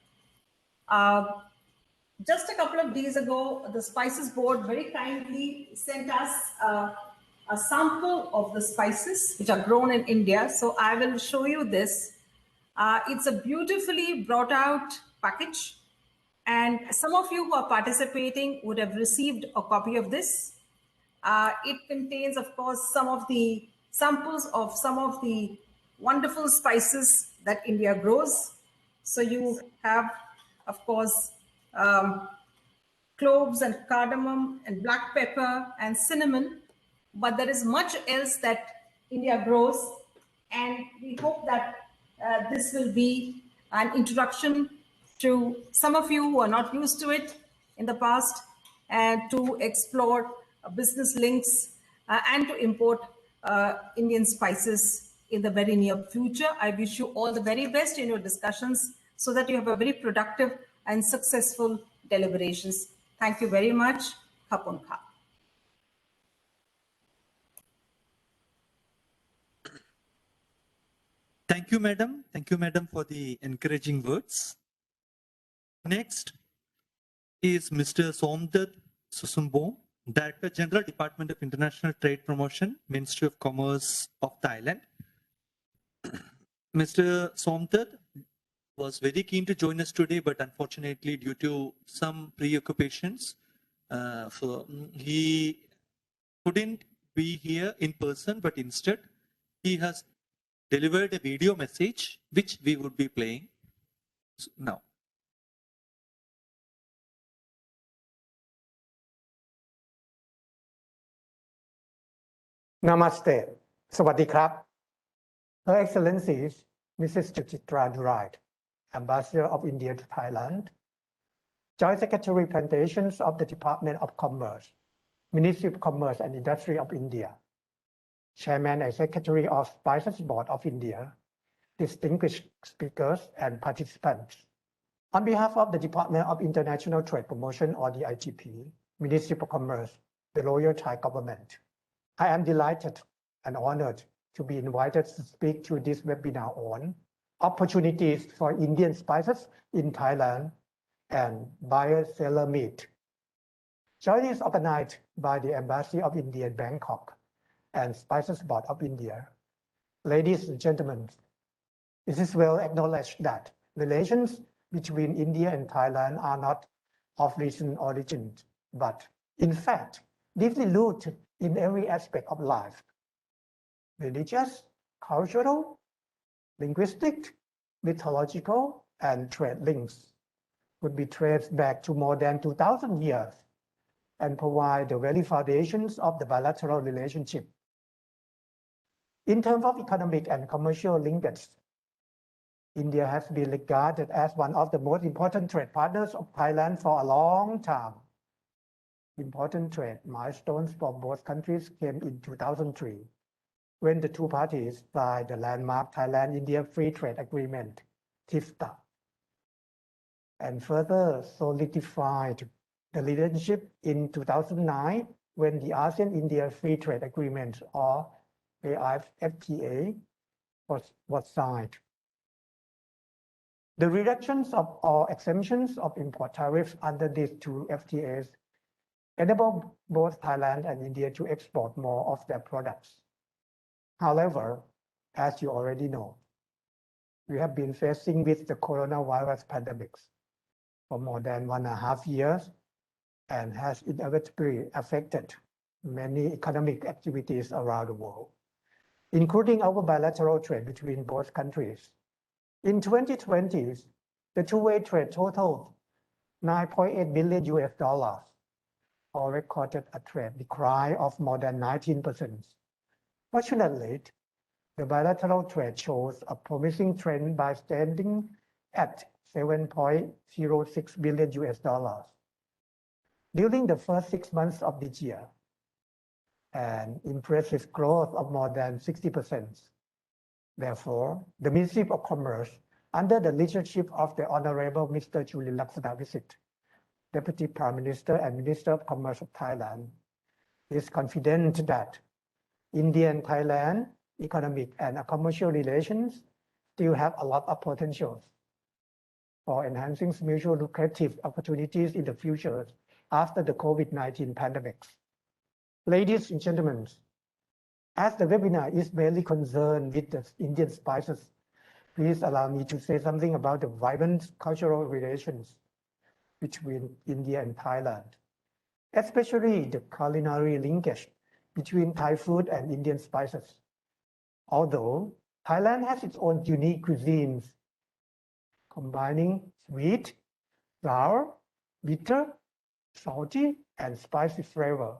Just a couple of days ago, the Spices Board very kindly sent us a sample of the spices which are grown in India. So I will show you this. It's a beautifully brought out package. And some of you who are participating would have received a copy of this. It contains, of course, some of the samples of some of the wonderful spices that India grows. So you have, of course, cloves and cardamom and black pepper and cinnamon, but there is much else that India grows, and we hope that this will be an introduction to some of you who are not used to it in the past, and to explore business links and to import Indian spices in the very near future. I wish you all the very best in your discussions so that you have a very productive and successful deliberations. Thank you very much. Khapon kha. Thank you, madam. Thank you, madam, for the encouraging words. Next is Mr. Somdat Susumbom, Director General, Department of International Trade Promotion, Ministry of Commerce of Thailand. Mr. Somdat was very keen to join us today, but unfortunately, due to some preoccupations, he couldn't be here in person, but instead he has delivered a video message, which we would be playing now. Namaste. Sawadee krap. Her Excellencies, Mrs. Chitra Durite, Ambassador of India to Thailand, Joint Secretary Plantations of the Department of Commerce, Ministry of Commerce and Industry of India, Chairman and Secretary of Spices Board of India, distinguished speakers and participants. On behalf of the Department of International Trade Promotion, or the ITP, Ministry of Commerce, the Royal Thai Government, I am delighted and honored to be invited to speak to this webinar on opportunities for Indian spices in Thailand and buyer-seller meet. Joint is organized by the Embassy of India in Bangkok and Spices Board of India. Ladies and gentlemen, it is well acknowledged that relations between India and Thailand are not of recent origin, but in fact, deeply rooted in every aspect of life. Religious, cultural, linguistic, mythological, and trade links could be traced back to more than 2,000 years and provide the very foundations of the bilateral relationship. In terms of economic and commercial linkage, India has been regarded as one of the most important trade partners of Thailand for a long time. Important trade milestones for both countries came in 2003, when the two parties signed the landmark Thailand-India Free Trade Agreement, TIFTA, and further solidified the relationship in 2009 when the ASEAN-India Free Trade Agreement, or AIFTA, was signed. The reductions of or exemptions of import tariffs under these two FTAs enable both Thailand and India to export more of their products. However, as you already know, we have been facing with the coronavirus pandemics for more than 1.5 years and has inevitably affected many economic activities around the world, including our bilateral trade between both countries. In 2020, the two-way trade totaled $9.8 billion US, or recorded a trade decline of more than 19%. Fortunately, the bilateral trade shows a promising trend by standing at $7.06 billion US during the first 6 months of this year, an impressive growth of more than 60%. Therefore, the Ministry of Commerce, under the leadership of the Honorable Mr. Julian Visit, Deputy Prime Minister and Minister of Commerce of Thailand, is confident that India and Thailand economic and commercial relations still have a lot of potential for enhancing mutual lucrative opportunities in the future after the COVID-19 pandemic. Ladies and gentlemen, as the webinar is mainly concerned with the Indian spices, please allow me to say something about the vibrant cultural relations between India and Thailand, especially the culinary linkage between Thai food and Indian spices. Although Thailand has its own unique cuisines, combining sweet, sour, bitter, salty, and spicy flavor.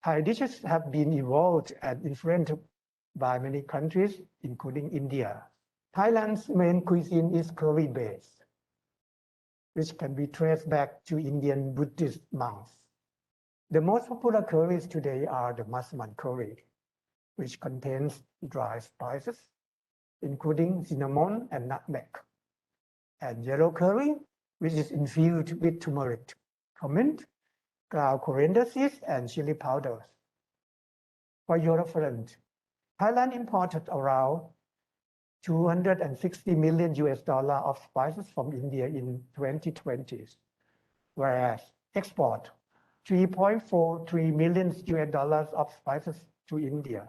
Thai dishes have been evolved and influenced by many countries, including India. Thailand's main cuisine is curry-based, which can be traced back to Indian Buddhist monks. The most popular curries today are the massaman curry, which contains dry spices, including cinnamon and nutmeg, and yellow curry, which is infused with turmeric, cumin, ground coriander seeds, and chili powders. For your reference, Thailand imported around $260 million of spices from India in 2020, whereas export $3.43 million of spices to India.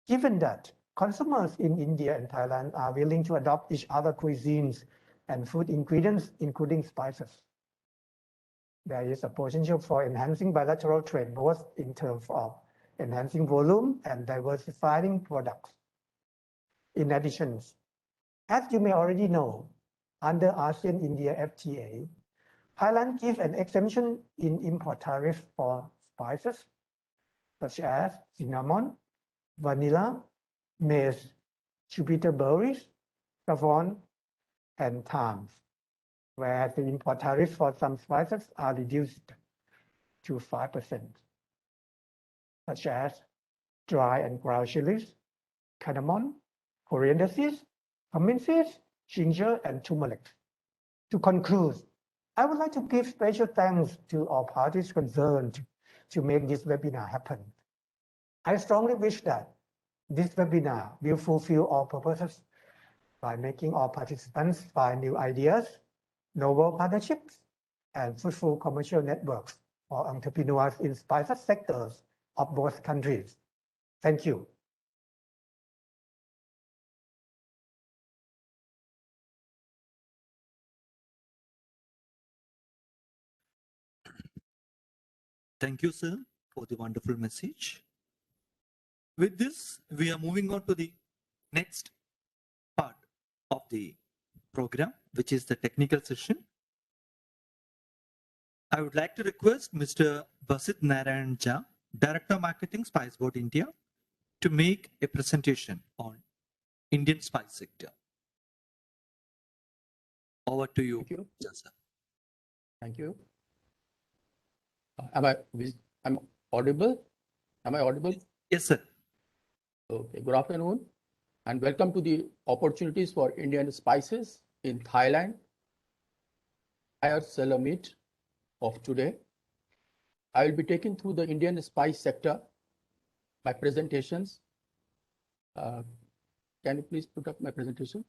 Given that consumers in India and Thailand are willing to adopt each other's cuisines and food ingredients, including spices, there is a potential for enhancing bilateral trade, both in terms of enhancing volume and diversifying products. In addition, as you may already know, under ASEAN-India FTA, Thailand gives an exemption in import tariff for spices such as cinnamon, vanilla, maize, Jupiter berries, saffron, and thyme, whereas the import tariffs for some spices are reduced to 5%, such as dry and ground chilies, cardamom, coriander seeds, cumin seeds, ginger, and turmeric. To conclude, I would like to give special thanks to all parties concerned to make this webinar happen. I strongly wish that this webinar will fulfill all purposes by making all participants find new ideas, novel partnerships, and fruitful commercial networks for entrepreneurs in spices sectors of both countries. Thank you. Thank you, sir, for the wonderful message. With this, we are moving on to the next part of the program, which is the technical session. I would like to request Mr. Basit Narayan Jha, Director Marketing Spice Board India, to make a presentation on Indian spice sector. Over to you, Thank you. Jha, sir. Thank you. I'm audible? Am I audible? Yes, sir. Okay, good afternoon and welcome to the opportunities for Indian spices in Thailand. Higher seller meet of today. I will be taking through the Indian spice sector, my presentations. Can you please put up my presentation?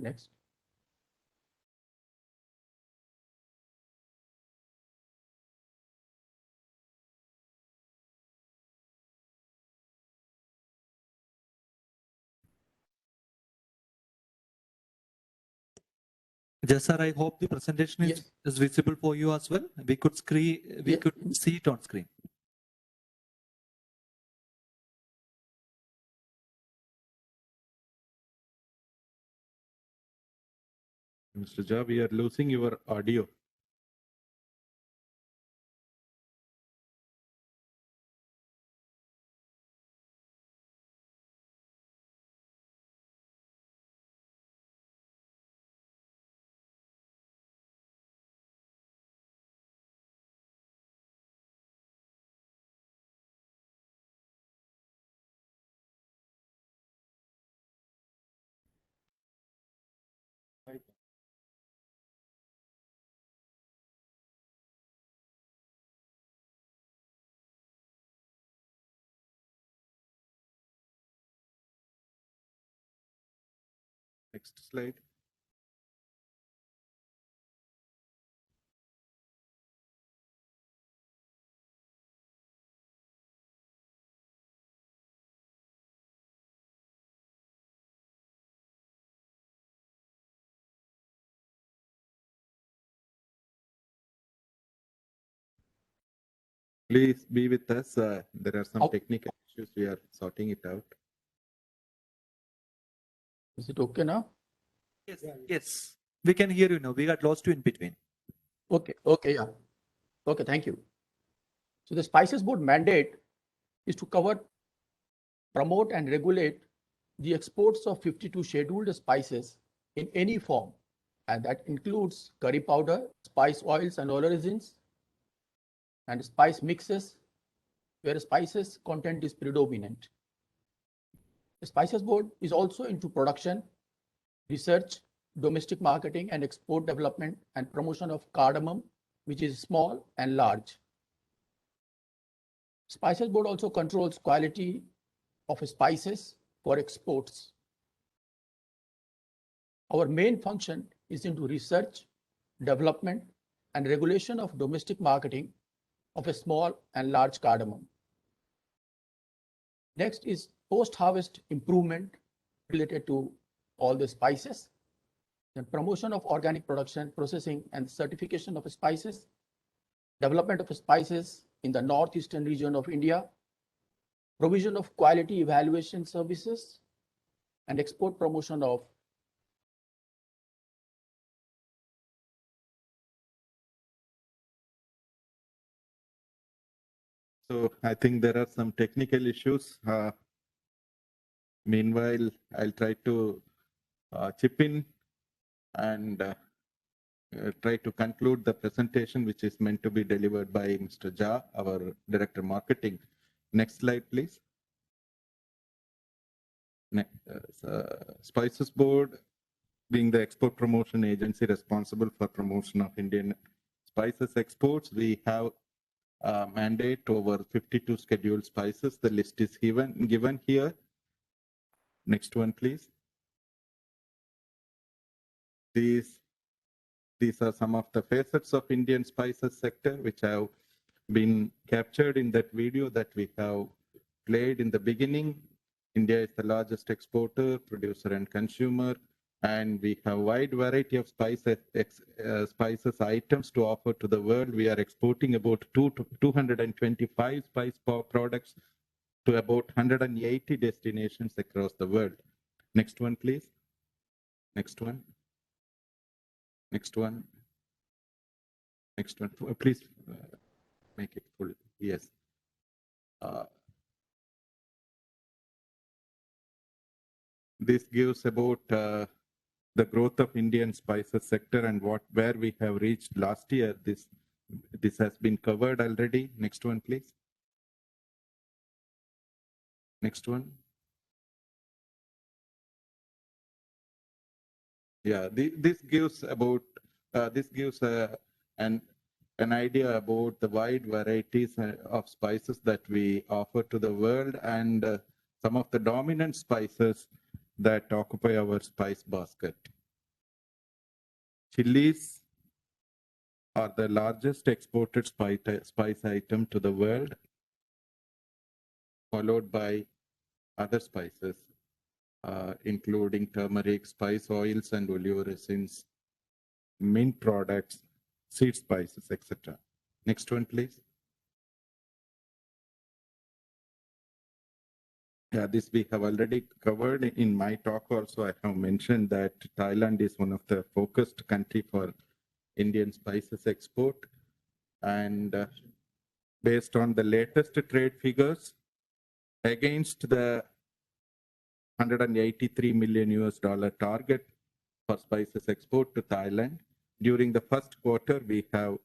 Next. Yes, sir, I hope the presentation is, Yes. is visible for you as well. We could Yeah. could see it on screen. Mr. Jha, we are losing your audio. Next slide. Please be with us. There are some technical issues. We are sorting it out. Is it okay now? Yes, yes. We can hear you now. We got lost you in between. Okay, okay, yeah. Okay, thank you. So the Spices Board mandate is to cover, promote and regulate the exports of 52 scheduled spices in any form, and that includes curry powder, spice oils and oil and spice mixes where spices content is predominant. The Spices Board is also into production, research, domestic marketing and export development and promotion of cardamom, which is small and large. Spices Board also controls quality of spices for exports. Our main function is into research, development and regulation of domestic marketing of a small and large cardamom. Next is post-harvest improvement related to all the spices, then promotion of organic production, processing and certification of spices, development of spices in the northeastern region of India, provision of quality evaluation services, and export promotion of So I think there are some technical issues. Meanwhile, I'll try to chip in and try to conclude the presentation, which is meant to be delivered by Mr. Jha, our Director Marketing. Next slide, please. Spices Board, being the export promotion agency responsible for promotion of Indian spices exports, we have a mandate over 52 scheduled spices. The list is given here. Next one, please. These are some of the facets of Indian spices sector, which have been captured in that video that we have played in the beginning. India is the largest exporter, producer, and consumer, and we have wide variety of spices items to offer to the world. We are exporting about 225 spice products to about 180 destinations across the world. Next one, please. Next one. Next one. Next one. Please make it full. Yes. This gives about the growth of Indian spices sector and where we have reached last year. This has been covered already. Next one, please. Next one. Yeah, this gives an idea about the wide varieties of spices that we offer to the world and some of the dominant spices that occupy our spice basket. Chilies are the largest exported spice item to the world, followed by other spices, including turmeric, spice oils and oleoresins, mint products, seed spices, etc. Next one, please. Yeah, this we have already covered in my talk also. I have mentioned that Thailand is one of the focused country for Indian spices export. And based on the latest trade figures, against the 183 million US dollar target for spices export to Thailand, during the first quarter, we have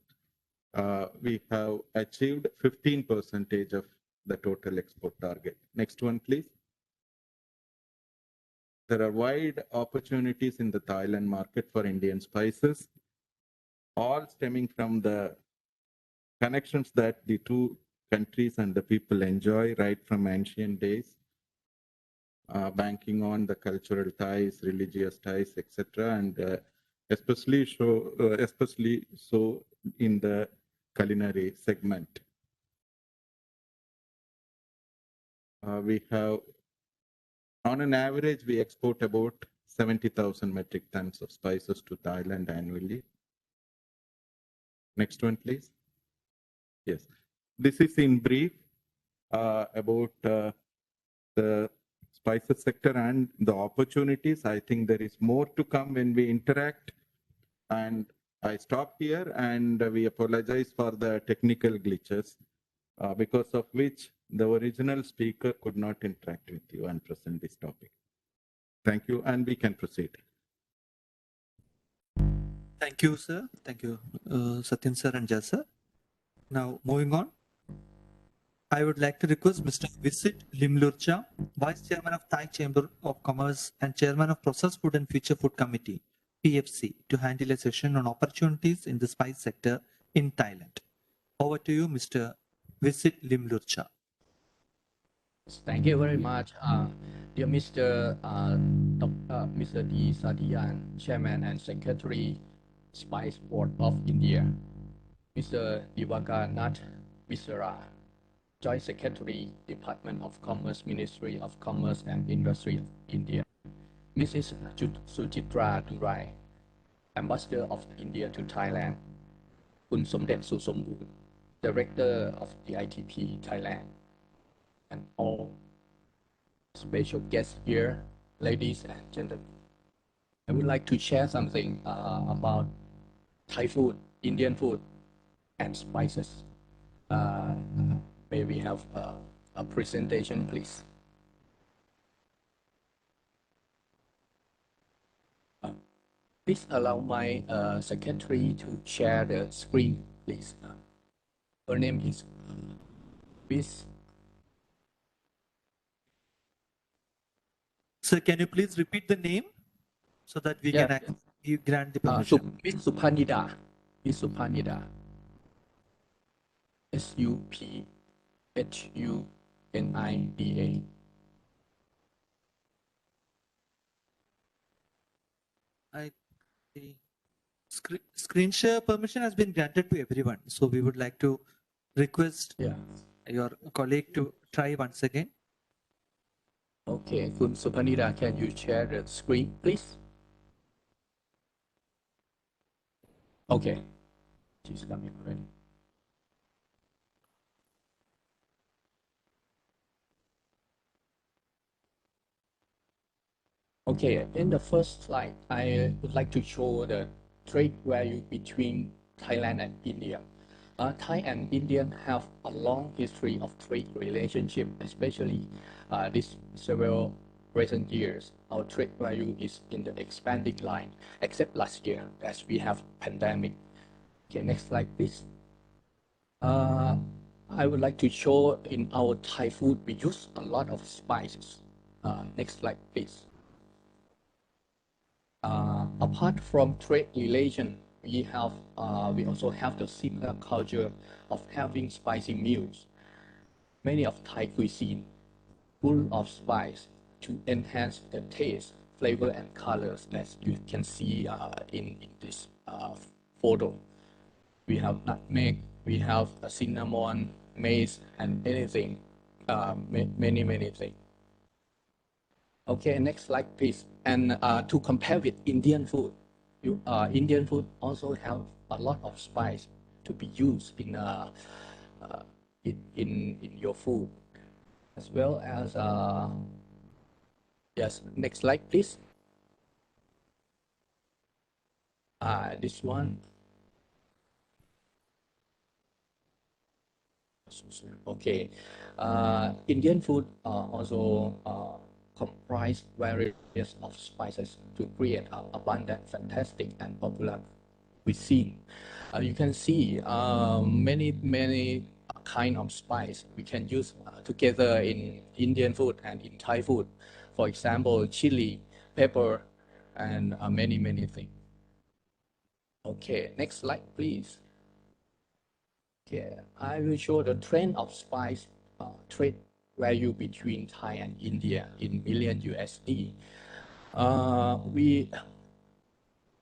achieved 15% of the total export target. Next one, please. There are wide opportunities in the Thailand market for Indian spices, all stemming from the connections that the two countries and the people enjoy right from ancient days, banking on the cultural ties, religious ties, etc., and especially so in the culinary segment. We have, on an average, we export about 70,000 metric tons of spices to Thailand annually. Next one, please. Yes, this is in brief about the spices sector and the opportunities. I think there is more to come when we interact. And I stop here, and we apologize for the technical glitches, because of which the original speaker could not interact with you and present this topic. Thank you, and we can proceed. Thank you, sir. Thank you, Satyan sir and Jas sir. Now, moving on, I would like to request Mr. Visit Limlurcha, Vice Chairman of Thai Chamber of Commerce and Chairman of Processed Food and Future Food Committee, PFC, to handle a session on opportunities in the spice sector in Thailand. Over to you, Mr. Visit Limlurcha. Thank you very much, dear Mr. D. Sadian, Chairman and Secretary, Spice Board of India, Mr. Divakar Nath Misra, Joint Secretary, Department of Commerce, Ministry of Commerce and Industry of India, Mrs. Suchitra Durai, Ambassador of India to Thailand, Kun Somdet Susomboon, Director of the ITP Thailand, and all special guests here, ladies and gentlemen. I would like to share something about Thai food, Indian food, and spices. May we have a presentation, please? Please allow my secretary to share the screen, please. Her name is Miss. Sir, can you please repeat the name so that we can grant the permission? Miss Supanida. Miss Supanida. Suphnida. Screen share permission has been granted to everyone. So we would like to request your colleague to try once again. Okay, Kun Suphanida, can you share the screen, please? Okay, she's coming already. Okay, in the first slide, I would like to show the trade value between Thailand and India. Thai and Indian have a long history of trade relationship, especially these several recent years. Our trade value is in the expanding line, except last year as we have pandemic. Okay, next slide, please. I would like to show in our Thai food, we use a lot of spices. Next slide, please. Apart from trade relation, we also have the similar culture of having spicy meals. Many of Thai cuisine full of spice to enhance the taste, flavor, and colors, as you can see in this photo. We have nutmeg, we have cinnamon, mace, and anything, many things. Okay, next slide, please. And to compare with Indian food, Indian food also have a lot of spice to be used in your food, as well as yes. Next slide, please. This one. Okay, Indian food also comprise various of spices to create an abundant, fantastic, and popular cuisine. You can see many kind of spice we can use together in Indian food and in Thai food. For example, chili, pepper, and many things. Okay, next slide, please. Okay, I will show the trend of spice trade value between Thai and India in million USD. We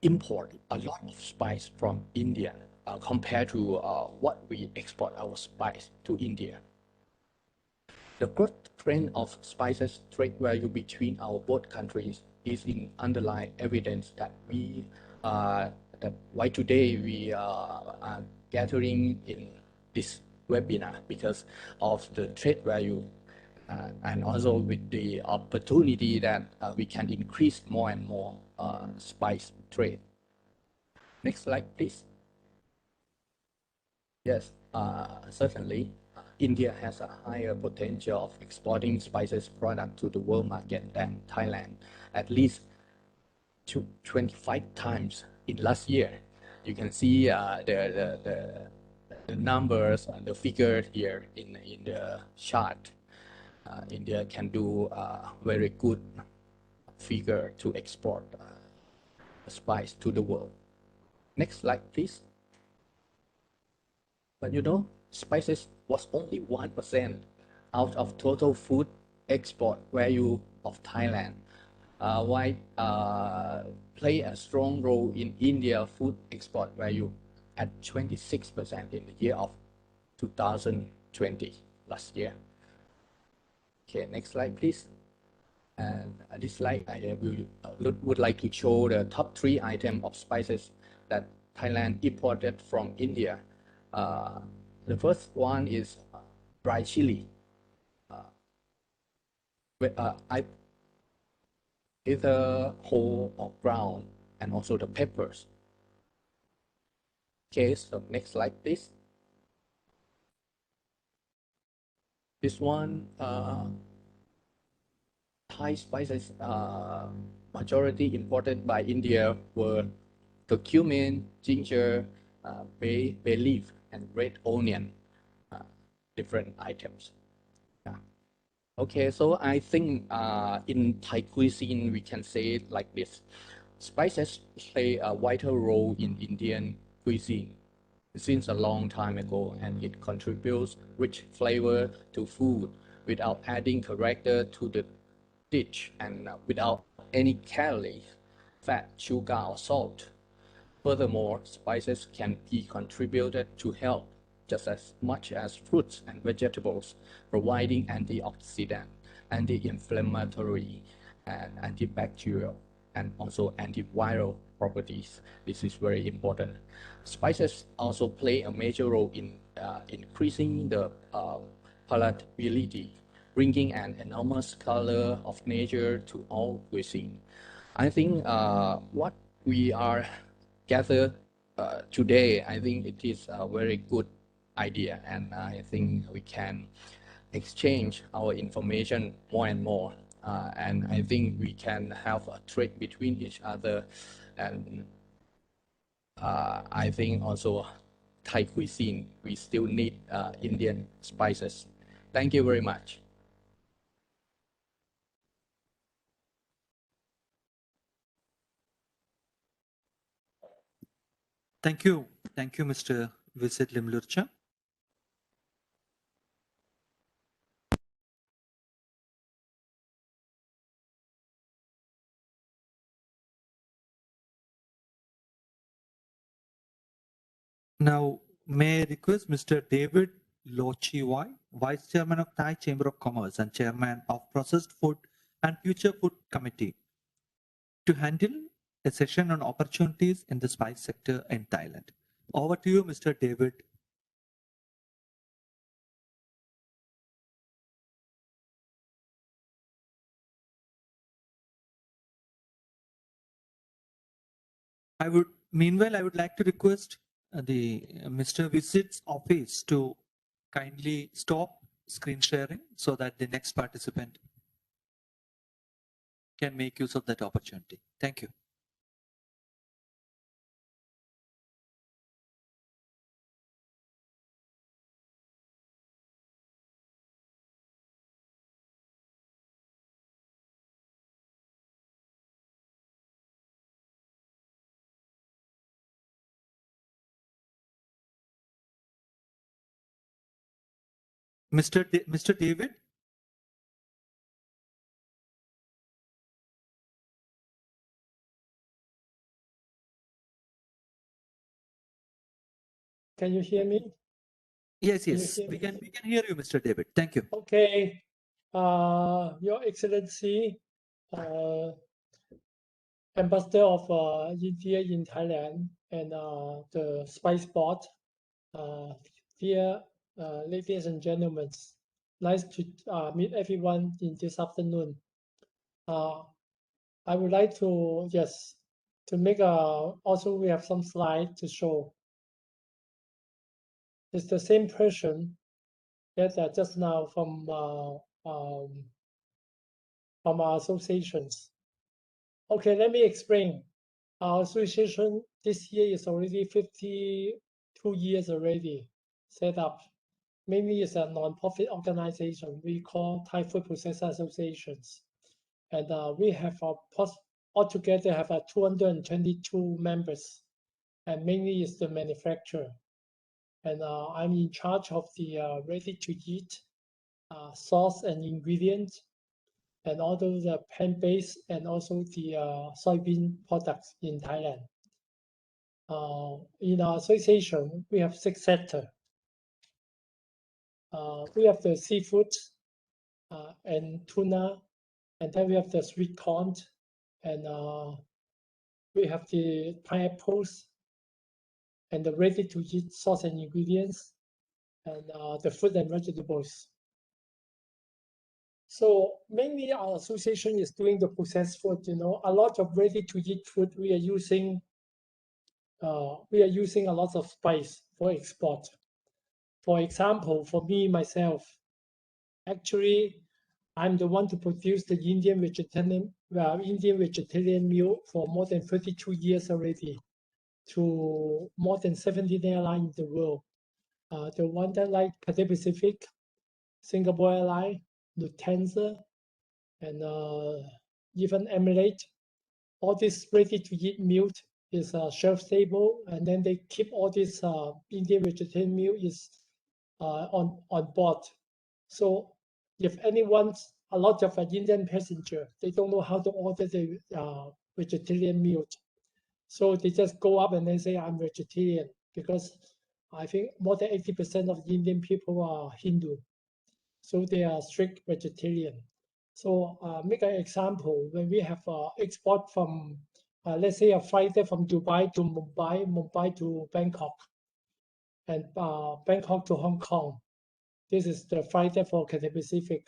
import a lot of spice from India compared to what we export our spice to India. The growth trend of spices trade value between our both countries is in underlying evidence that that why today we are gathering in this webinar because of the trade value and also with the opportunity that we can increase more and more spice trade. Next slide, please. Yes, certainly. India has a higher potential of exporting spices product to the world market than Thailand, at least 25 times in last year. You can see the numbers and the figure here in the chart. India can do a very good figure to export spice to the world. Next slide, please. But you know, spices was only 1% out of total food export value of Thailand. Why play a strong role in India food export value at 26% in the year of 2020, last year. Okay, next slide, please. And this slide, I would like to show the top 3 items of spices that Thailand imported from India. The first one is dry chili. Either whole or ground, and also the peppers. Okay, so next slide, please. This one, Thai spices, majority imported by India were curcumin, ginger, bay leaf, and red onion, different items. Yeah. Okay, so I think in Thai cuisine, we can say it like this. Spices play a vital role in Indian cuisine since a long time ago, and it contributes rich flavor to food without adding character to the dish and without any calories, fat, sugar, or salt. Furthermore, spices can be contributed to health just as much as fruits and vegetables, providing antioxidant, anti-inflammatory, and antibacterial, and also antiviral properties. This is very important. Spices also play a major role in increasing the palatability, bringing an enormous color of nature to all cuisine. I think what we are gathered today, I think it is a very good idea, and I think we can exchange our information more and more. And I think we can have a trade between each other, and I think also Thai cuisine, we still need Indian spices. Thank you very much. Thank you, Mr. Visit Limlurcha. Now, may I request Mr. David Lochiwai, Vice Chairman of Thai Chamber of Commerce and Chairman of Processed Food and Future Food Committee, to handle a session on opportunities in the spice sector in Thailand. Over to you, Mr. David. Meanwhile, I would like to request Mr. Visit's office to kindly stop screen sharing so that the next participant can make use of that opportunity. Thank you. Mr. David? Can you hear me? Yes, yes, we can hear you, Mr. David. Thank you. Okay. Your Excellency, Ambassador of India in Thailand and the Spice Board, dear ladies and gentlemen, nice to meet everyone in this afternoon. I would like to, to make also we have some slides to show. It's the same person that just now from our associations. Okay, let me explain. Our association this year is already 52 years already set up. Mainly it's a non-profit organization we call Thai Food Processor Associations. And we have altogether have 222 members, and mainly is the manufacturer. And I'm in charge of the ready-to-eat sauce and ingredients, and also the plant-based and also the soybean products in Thailand. In our association, we have 6 sectors. We have the seafood and tuna, and then we have the sweet corn, and we have the pineapples, and the ready-to-eat sauce and ingredients, and the fruit and vegetables. So mainly our association is doing the processed food. You know, a lot of ready-to-eat food we are using. We are using a lot of spice for export. For example, for me myself, actually, I'm the one to produce the Indian vegetarian meal for more than 32 years already, to more than 70 airlines in the world. The one that like Cathay Pacific, Singapore Airlines, Lufthansa, and even Emirates. All this ready-to-eat meal is shelf stable, and then they keep all this Indian vegetarian meal is on board. So if anyone's a lot of Indian passenger, they don't know how to order the vegetarian meal. So they just go up and they say, I'm vegetarian, because I think more than 80% of Indian people are Hindu. So they are strict vegetarian. So make an example, when we have export from, let's say a flight from Dubai to Mumbai, Mumbai to Bangkok, and Bangkok to Hong Kong. This is the flight for Cathay Pacific.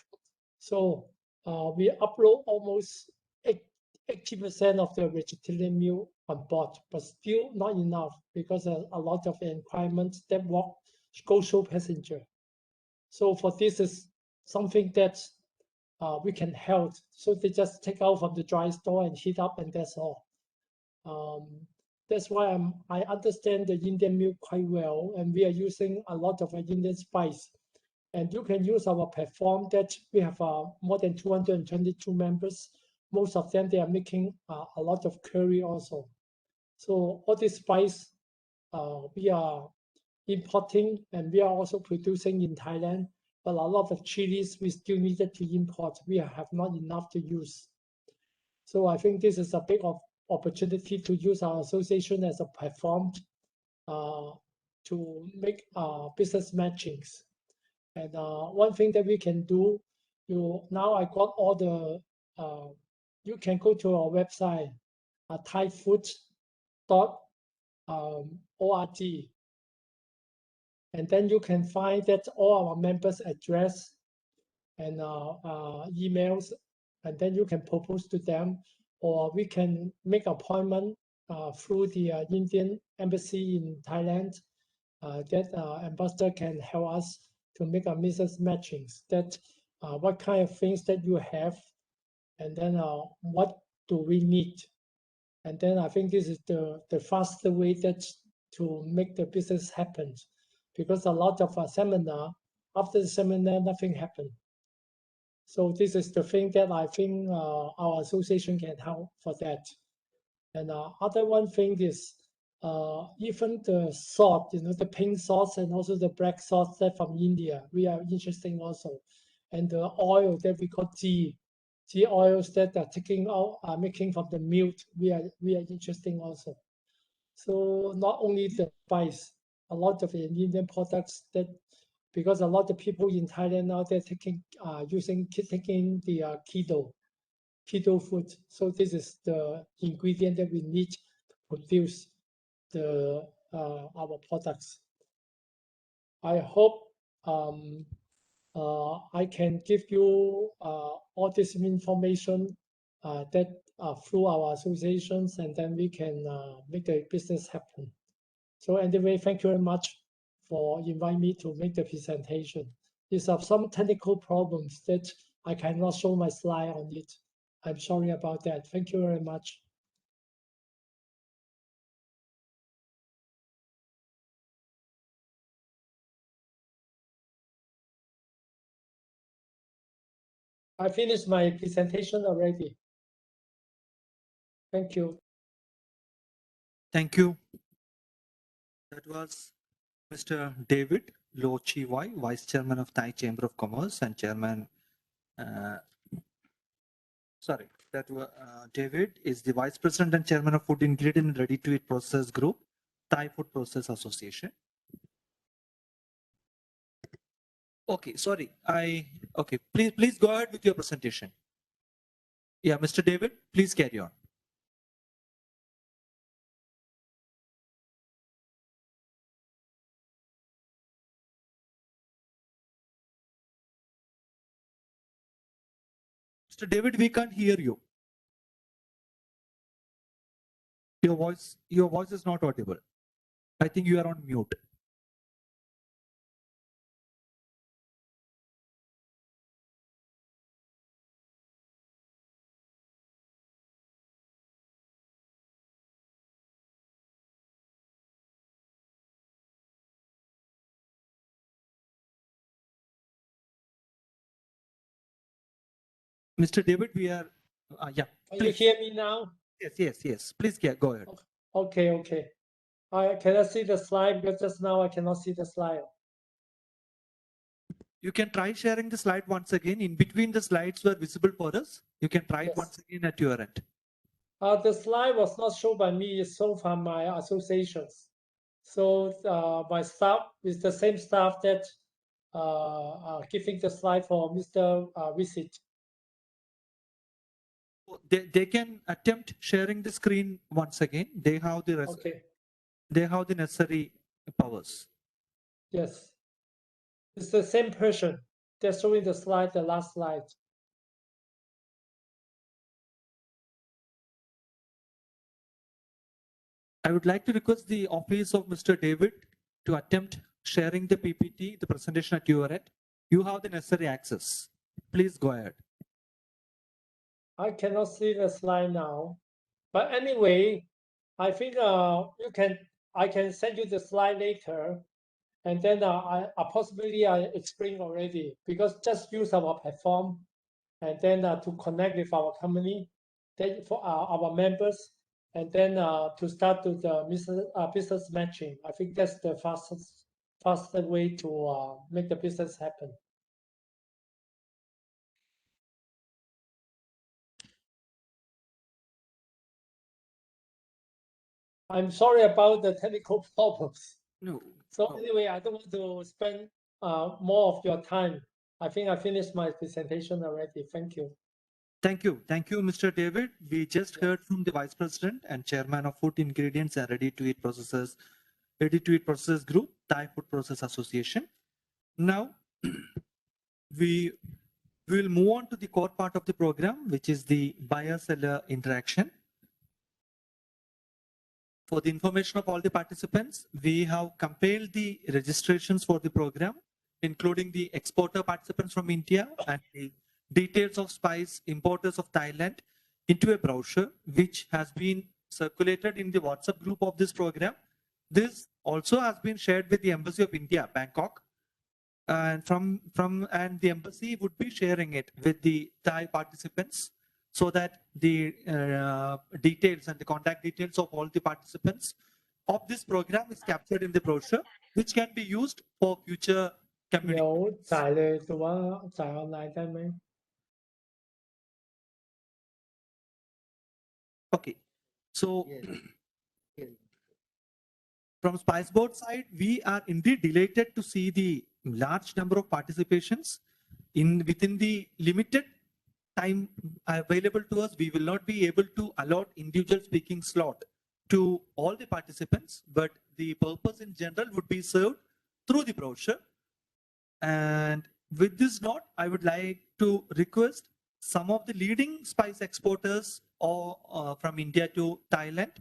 So we upload almost 80% of the vegetarian meal on board, but still not enough, because a lot of requirements that go show passenger. So for this is something that we can help. So they just take out from the dry store and heat up, and that's all. That's why I understand the Indian meal quite well, and we are using a lot of Indian spice. And you can use our platform that we have more than 222 members. Most of them, they are making a lot of curry also. So all this spice we are importing, and we are also producing in Thailand. But a lot of chilies we still needed to import. We have not enough to use. So I think this is a big opportunity to use our association as a platform to make business matchings. And one thing that we can do, now I got all the, you can go to our website, thaifood.org, and then you can find that all our members' address and emails, and then you can propose to them, or we can make appointment through the Indian embassy in Thailand, that ambassador can help us to make a business matchings, that what kind of things that you have, and then what do we need. And then I think this is the faster way that to make the business happen, because a lot of seminar, after the seminar, nothing happened. So this is the thing that I think our association can help for that. And other one thing is even the salt, the pink sauce and also the black sauce that from India, we are interesting also. And the oil that we call ghee oils that are taking out, making from the milk, we are interesting also. So not only the spice, a lot of the Indian products that, because a lot of people in Thailand now they're taking taking the keto food. So this is the ingredient that we need to produce the our products. I hope I can give you all this information that through our associations, and then we can make the business happen. So anyway, thank you very much for inviting me to make the presentation. These are some technical problems that I cannot show my slide on it. I'm sorry about that. Thank you very much. I finished my presentation already. Thank you. Thank you. That was Mr. David Lo Chi Wai, Vice Chairman of Thai Chamber of Commerce and Chairman. David is the Vice President and Chairman of Food Ingredient and Ready to Eat Process Group, Thai Food Process Association. Okay, sorry. Okay, please go ahead with your presentation. Yeah, Mr. David, please carry on. Mr. David, we can't hear you. Your voice is not audible. I think you are on mute. Mr. David, we are, yeah. Can you hear me now? Yes. Please go ahead. Okay. I cannot see the slide because just now I cannot see the slide. You can try sharing the slide once again. In between the slides were visible for us. You can try it once again at your end. The slide was not shown by me, it's shown from my associations. So my staff is the same staff that giving the slide for Mr. Visit. They can attempt sharing the screen once again. They have the they have the necessary powers. Yes, it's the same person. They're showing the slide, the last slide. I would like to request the office of Mr. David to attempt sharing the PPT, the presentation at your end. You have the necessary access. Please go ahead. I cannot see the slide now, but anyway, I think I can send you the slide later, and then I possibly I explain already, because just use our platform, and then to connect with our company, then for our members, and then to start to the business matching. I think that's the fastest way to make the business happen. I'm sorry about the technical problems. No, So anyway, I don't want to spend more of your time. I think I finished my presentation already. Thank you. Thank you. Thank you, Mr. David. We just heard from the Vice President and Chairman of Food Ingredients and Ready-to-Eat Processors Group, Thai Food Process Association. Now, we will move on to the core part of the program, which is the buyer-seller interaction. For the information of all the participants, we have compiled the registrations for the program, including the exporter participants from India and the details of spice importers of Thailand into a brochure, which has been circulated in the WhatsApp group of this program. This also has been shared with the Embassy of India, Bangkok, and and the embassy would be sharing it with the Thai participants so that the details and the contact details of all the participants of this program is captured in the brochure, which can be used for future communication. จ่ายเลยแต่ว่าจ่ายออนไลน์ได้ไหม Okay, so from Spice Board side, we are indeed delighted to see the large number of participations within the limited time available to us. We will not be able to allot individual speaking slot to all the participants, but the purpose in general would be served through the brochure. And with this note, I would like to request some of the leading spice exporters from India to Thailand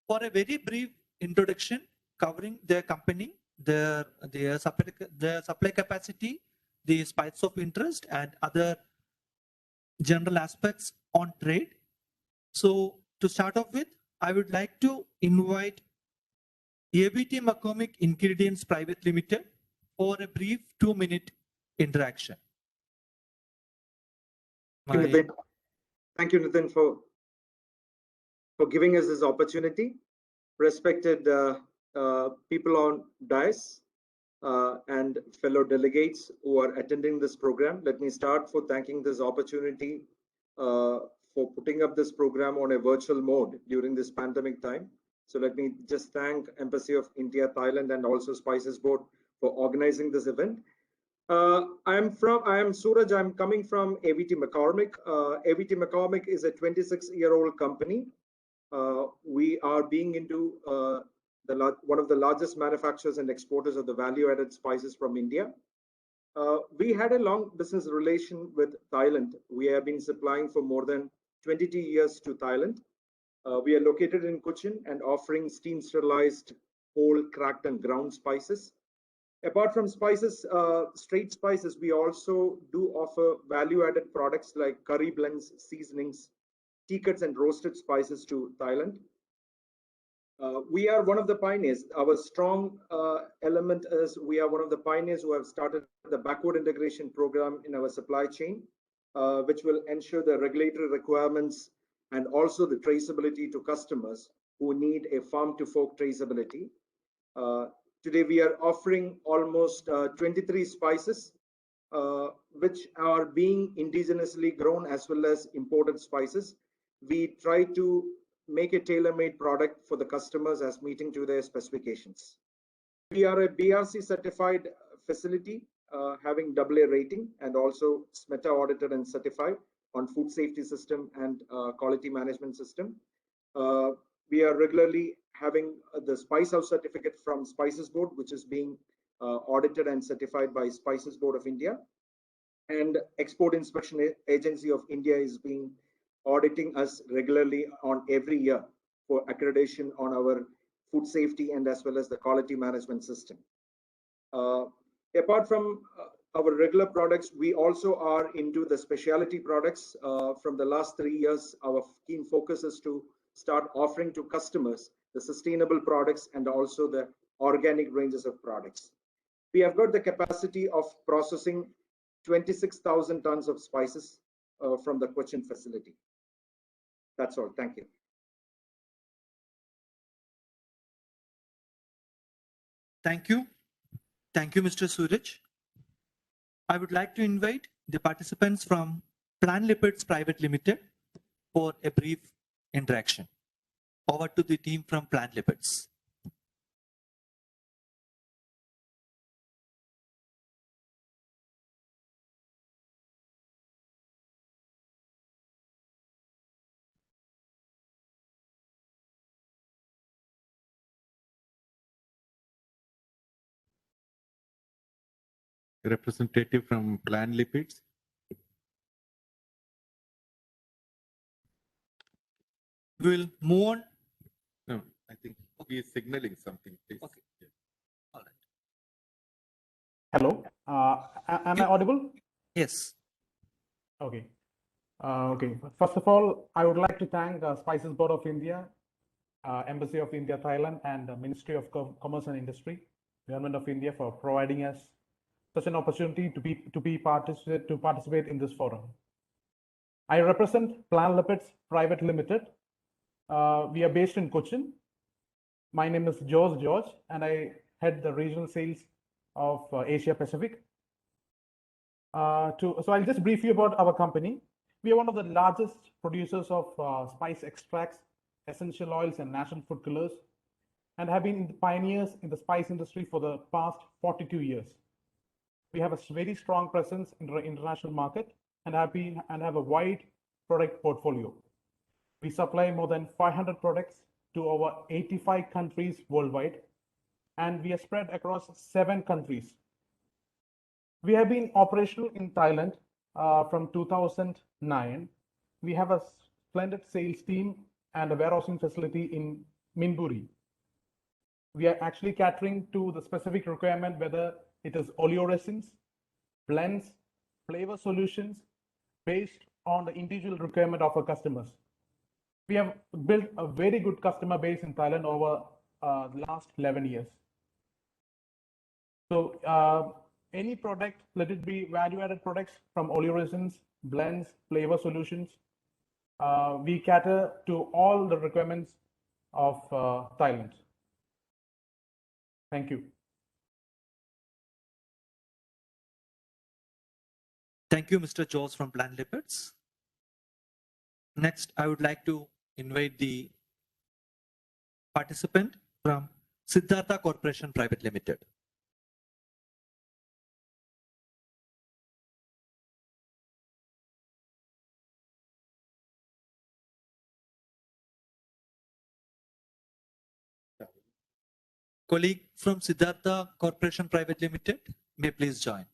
for a very brief introduction covering their company, their supply capacity, the spice of interest, and other general aspects on trade. So to start off with, I would like to invite ABT McCormick Ingredients Private Limited for a brief 2-minute interaction. Thank you, Nitin, for giving us this opportunity. Respected people on dais and fellow delegates who are attending this program, let me start for thanking this opportunity for putting up this program on a virtual mode during this pandemic time. So let me just thank Embassy of India, Thailand, and also Spices Board for organizing this event. I am Suraj. I'm coming from ABT McCormick. ABT McCormick is a 26-year-old company. We are being into one of the largest manufacturers and exporters of the value-added spices from India. We had a long business relation with Thailand. We have been supplying for more than 22 years to Thailand. We are located in Cochin and offering steam sterilized, whole, cracked, and ground spices. Apart from spices, straight spices, we also do offer value-added products like curry blends, seasonings, tea cuts, and roasted spices to Thailand. We are one of the pioneers. Our strong element is we are one of the pioneers who have started the backward integration program in our supply chain, which will ensure the regulatory requirements and also the traceability to customers who need a farm-to-fork traceability. Today, we are offering almost 23 spices, which are being indigenously grown as well as imported spices. We try to make a tailor-made product for the customers as meeting to their specifications. We are a BRC certified facility having AA rating and also SMETA audited and certified on food safety system and quality management system. We are regularly having the Spice House certificate from Spices Board, which is being audited and certified by Spices Board of India. And Export Inspection Agency of India is being auditing us regularly on every year for accreditation on our food safety and as well as the quality management system. Apart from our regular products, we also are into the specialty products. From the last 3 years, our keen focus is to start offering to customers the sustainable products and also the organic ranges of products. We have got the capacity of processing 26,000 tons of spices from the Cochin facility. That's all. Thank you. Thank you. Thank you, Mr. Suraj. I would like to invite the participants from Plan Lipids Private Limited for a brief interaction. Over to the team from Plan Lipids. representative from Plant Lipids. We'll move on. No, I think he is signaling something, please. Okay. All right. Hello, am I audible? Yes. Okay. Okay. First of all, I would like to thank Spices Board of India, Embassy of India, Thailand, and the Ministry of Commerce and Industry, Government of India for providing us such an opportunity to participate in this forum. I represent Plant Lipids Private Limited. We are based in Cochin. My name is George, and I head the regional sales of Asia Pacific. So I'll just brief you about our company. We are one of the largest producers of spice extracts, essential oils, and natural food colors, and have been pioneers in the spice industry for the past 42 years. We have a very strong presence in the international market and have a wide product portfolio. We supply more than 500 products to over 85 countries worldwide, and we are spread across 7 countries. We have been operational in Thailand from 2009. We have a splendid sales team and a warehousing facility in Minburi. We are actually catering to the specific requirement, whether it is oleoresins, blends, flavor solutions, based on the individual requirement of our customers. We have built a very good customer base in Thailand over the last 11 years. So any product, let it be value-added products from oleoresins, blends, flavor solutions, we cater to all the requirements of Thailand. Thank you. Thank you, Mr. George from Plant Lipids. Next, I would like to invite the participant from Siddhartha Corporation Private Limited. Colleague from Siddhartha Corporation Private Limited, may please join.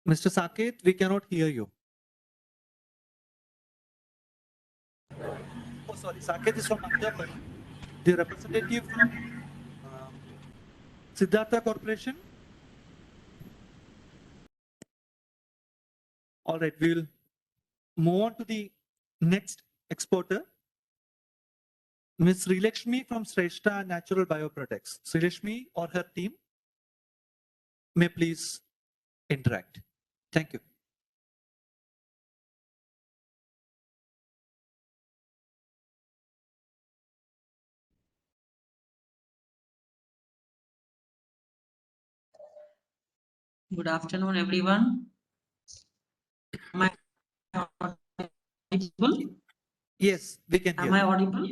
Mr. Saket, we cannot hear you. Oh, sorry, Saket is from Andhra Pradesh. The representative from Siddhartha Corporation. All right, we'll move on to the next exporter, Ms. Srilakshmi from Shrestha Natural Bioproducts. Srilakshmi or her team may please interact. Thank you. Good afternoon, everyone. Am I audible? Yes, we can hear. Am I audible?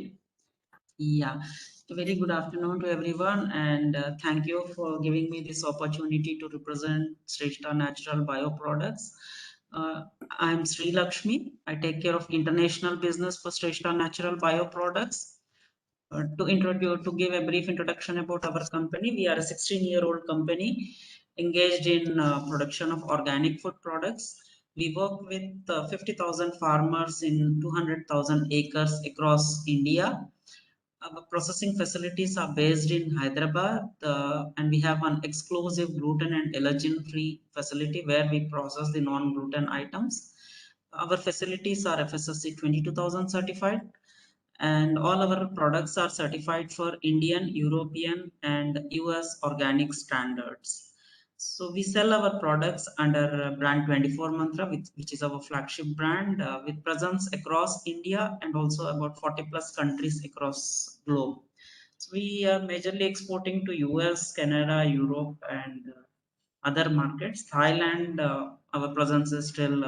Yeah. A very good afternoon to everyone, and thank you for giving me this opportunity to represent Shrestha Natural Bioproducts. I'm Sri Lakshmi. I take care of international business for Shrestha Natural Bioproducts. To give a brief introduction about our company, we are a 16-year-old company engaged in production of organic food products. We work with 50,000 farmers in 200,000 acres across India. Our processing facilities are based in Hyderabad, and we have an exclusive gluten and allergen-free facility where we process the non-gluten items. Our facilities are FSSC 22000 certified, and all our products are certified for Indian, European, and US organic standards. So we sell our products under brand 24 Mantra, which is our flagship brand, with presence across India and also about 40 plus countries across globe. So we are majorly exporting to US, Canada, Europe, and other markets. Thailand, our presence is still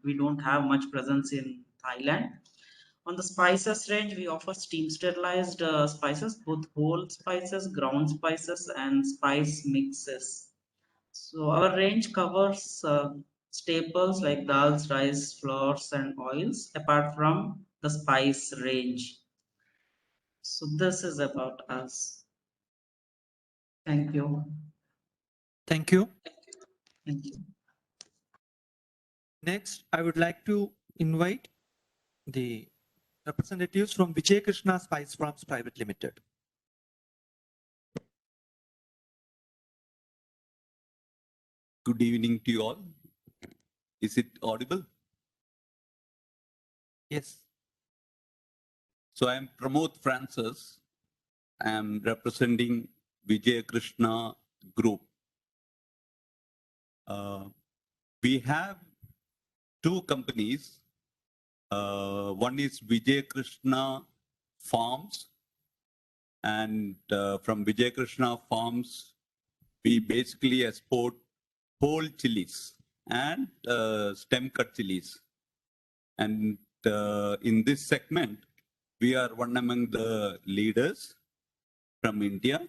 we don't have much presence in Thailand. On the spices range, we offer steam sterilized spices, both whole spices, ground spices, and spice mixes. So our range covers staples like dals, rice, flours, and oils, apart from the spice range. So this is about us. Thank you. Thank you. Thank you. Next, I would like to invite the representatives from Vijay Krishna Spice Farms Private Limited. Good evening to you all. Is it audible? Yes. So I am Pramod Francis. I am representing Vijay Krishna Group. We have two companies. One is Vijay Krishna Farms, and from Vijay Krishna Farms, we basically export whole chilies and stem cut chilies. And in this segment, we are one among the leaders from India.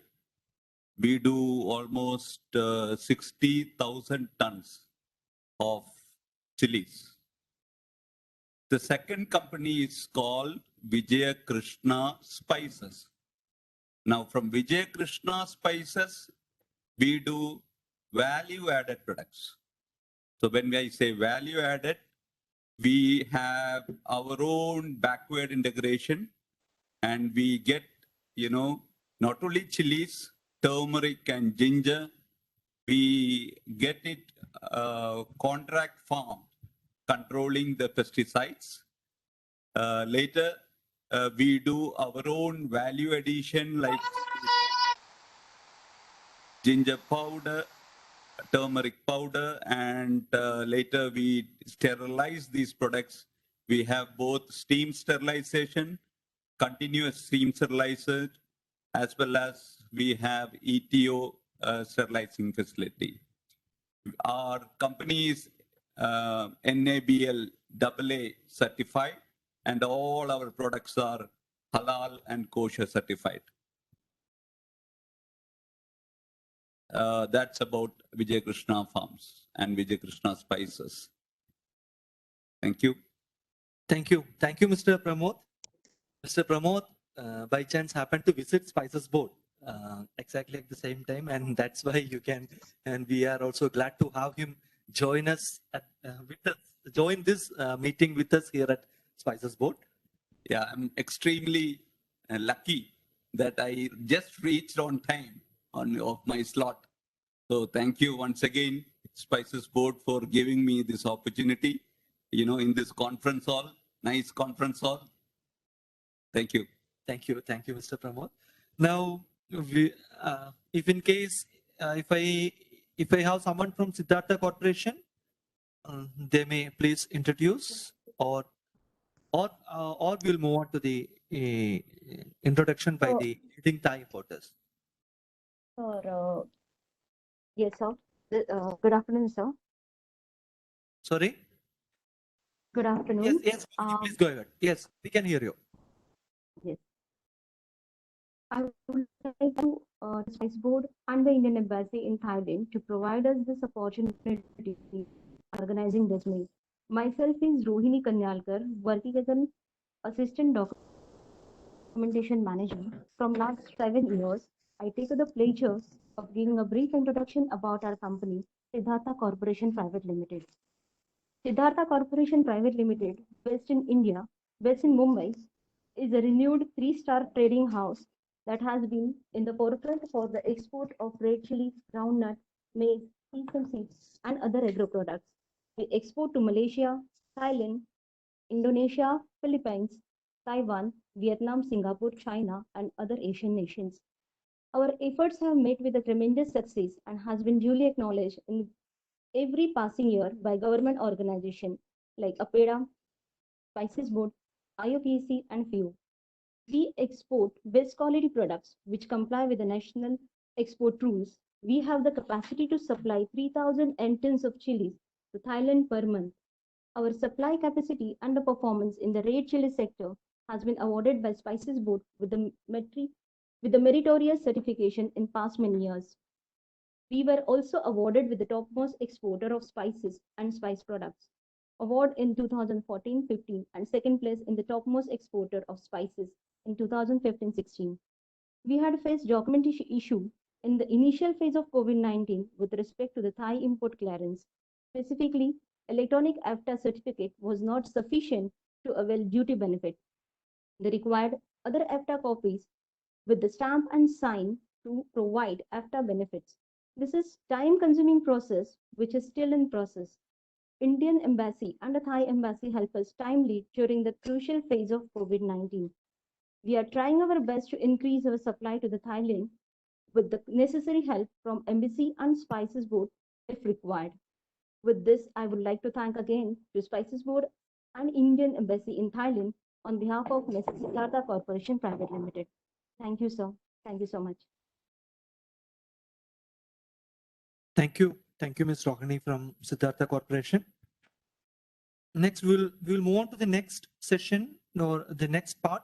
We do almost 60,000 tons of chilies. The second company is called Vijay Krishna Spices. Now, from Vijay Krishna Spices, we do value-added products. So when I say value-added, we have our own backward integration, and we get, not only chilies, turmeric and ginger, we get it contract farmed, controlling the pesticides. Later, we do our own value addition like ginger powder, turmeric powder, and later we sterilize these products. We have both steam sterilization, continuous steam sterilizer, as well as we have ETO sterilizing facility. Our company is NABL AA certified, and all our products are halal and kosher certified. That's about Vijay Krishna Farms and Vijay Krishna Spices. Thank you. Thank you. Thank you, Mr. Pramod. Mr. Pramod, by chance, happened to visit Spices Board exactly at the same time, and that's why you can. And we are also glad to have him join us join this meeting with us here at Spices Board. Yeah, I'm extremely lucky that I just reached on time of my slot. So thank you once again, Spices Board, for giving me this opportunity, in this conference hall, nice conference hall. Thank you. Thank you. Thank you, Mr. Pramod. Now, if in case, if I have someone from Siddhartha Corporation, they may please introduce, or we'll move on to the introduction by the leading Thai importers. Yes, sir. Good afternoon, sir. Sorry? Good afternoon. Yes, please go ahead. Yes, we can hear you. Yes. I would like to the Spice Board and the Indian Embassy in Thailand to provide us this opportunity organizing this meet. Myself is Rohini Kanyalkar, working as an assistant documentation manager. From last 7 years, I take the pleasure of giving a brief introduction about our company, Siddhartha Corporation Private Limited. Siddhartha Corporation Private Limited, based in India, based in Mumbai, is a renewed 3-star trading house that has been in the forefront for the export of red chilies, groundnut, maize, sesame seeds, and other agro products. We export to Malaysia, Thailand, Indonesia, Philippines, Taiwan, Vietnam, Singapore, China, and other Asian nations. Our efforts have met with a tremendous success and has been duly acknowledged in every passing year by government organizations like APEDA, Spices Board, IOPC, and few. We export best quality products which comply with the national export rules. We have the capacity to supply 3,000 tons of chilies to Thailand per month. Our supply capacity and the performance in the red chili sector has been awarded by Spices Board with the meritorious certification in past many years. We were also awarded with the topmost exporter of spices and spice products award in 2014-15 and second place in the topmost exporter of spices in 2015-16. We had faced document issue in the initial phase of COVID-19 with respect to the Thai import clearance. Specifically, electronic AFTA certificate was not sufficient to avail duty benefit. The required other AFTA copies with the stamp and sign to provide AFTA benefits. This is time-consuming process which is still in process. Indian Embassy and the Thai Embassy help us timely during the crucial phase of COVID-19. We are trying our best to increase our supply to the Thailand with the necessary help from Embassy and Spices Board if required. With this, I would like to thank again to Spices Board and Indian Embassy in Thailand on behalf of Mrs. Siddhartha Corporation Private Limited. Thank you, sir. Thank you so much. Thank you. Thank you, Ms. Rohini from Siddhartha Corporation. Next, we'll move on to the next session or the next part,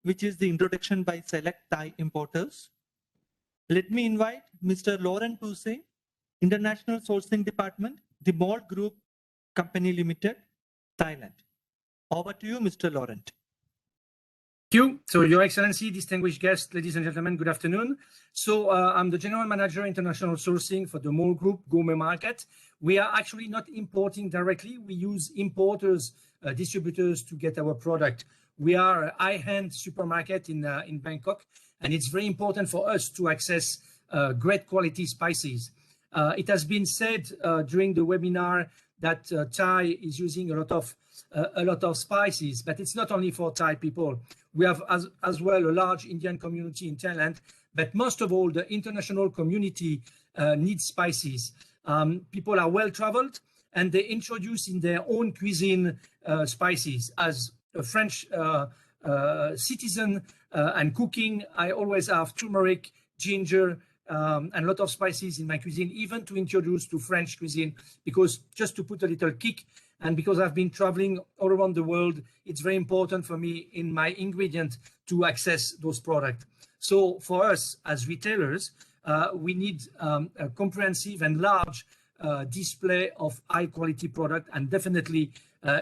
which is the introduction by select Thai importers. Let me invite Mr. Laurent Tousse, International Sourcing Department, the Mall Group Company Limited, Thailand. Over to you, Mr. Laurent. Thank you. So, Your Excellency, distinguished guests, ladies and gentlemen, good afternoon. So, I'm the General Manager, International Sourcing for the Mall Group Gourmet Market. We are actually not importing directly. We use importers, distributors to get our product. We are a high-end supermarket in Bangkok, and it's very important for us to access great quality spices. It has been said during the webinar that Thai is using a lot of spices, but it's not only for Thai people. We have as well a large Indian community in Thailand, but most of all, the international community needs spices. People are well traveled and they introduce in their own cuisine spices. As a French citizen and cooking, I always have turmeric, ginger, and a lot of spices in my cuisine, even to introduce to French cuisine, because just to put a little kick, and because I've been traveling all around the world, it's very important for me in my ingredient to access those products. So for us as retailers, we need a comprehensive and large display of high quality product, and definitely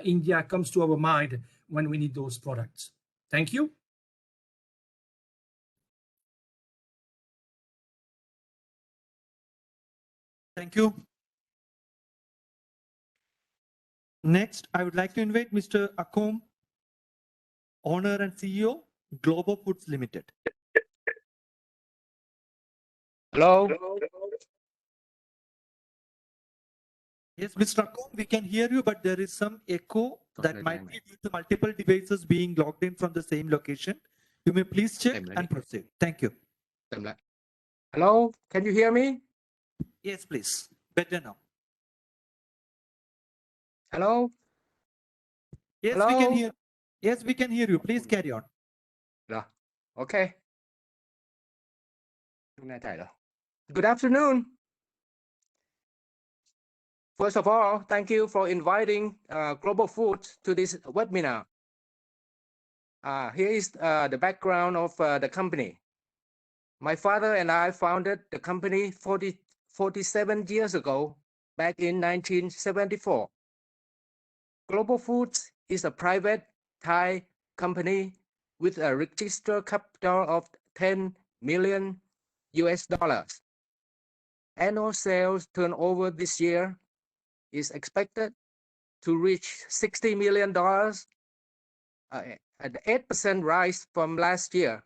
India comes to our mind when we need those products. Thank you. Thank you. Next, I would like to invite Mr. Akom, Owner and CEO, Global Foods Limited. Hello. Yes, Mr. Akom, we can hear you, but there is some echo that might be due to multiple devices being logged in from the same location. You may please check and proceed. Thank you. Hello, can you hear me? Yes, please. Better now. Hello. Yes, Hello? we can hear. Yes, we can hear you. Please carry on. Okay. Good afternoon. First of all, thank you for inviting Global Foods to this webinar. Here is the background of the company. My father and I founded the company 47 years ago, back in 1974. Global Foods is a private Thai company with a registered capital of 10 million US dollars. Annual sales turnover this year is expected to reach $60 million, an 8% rise from last year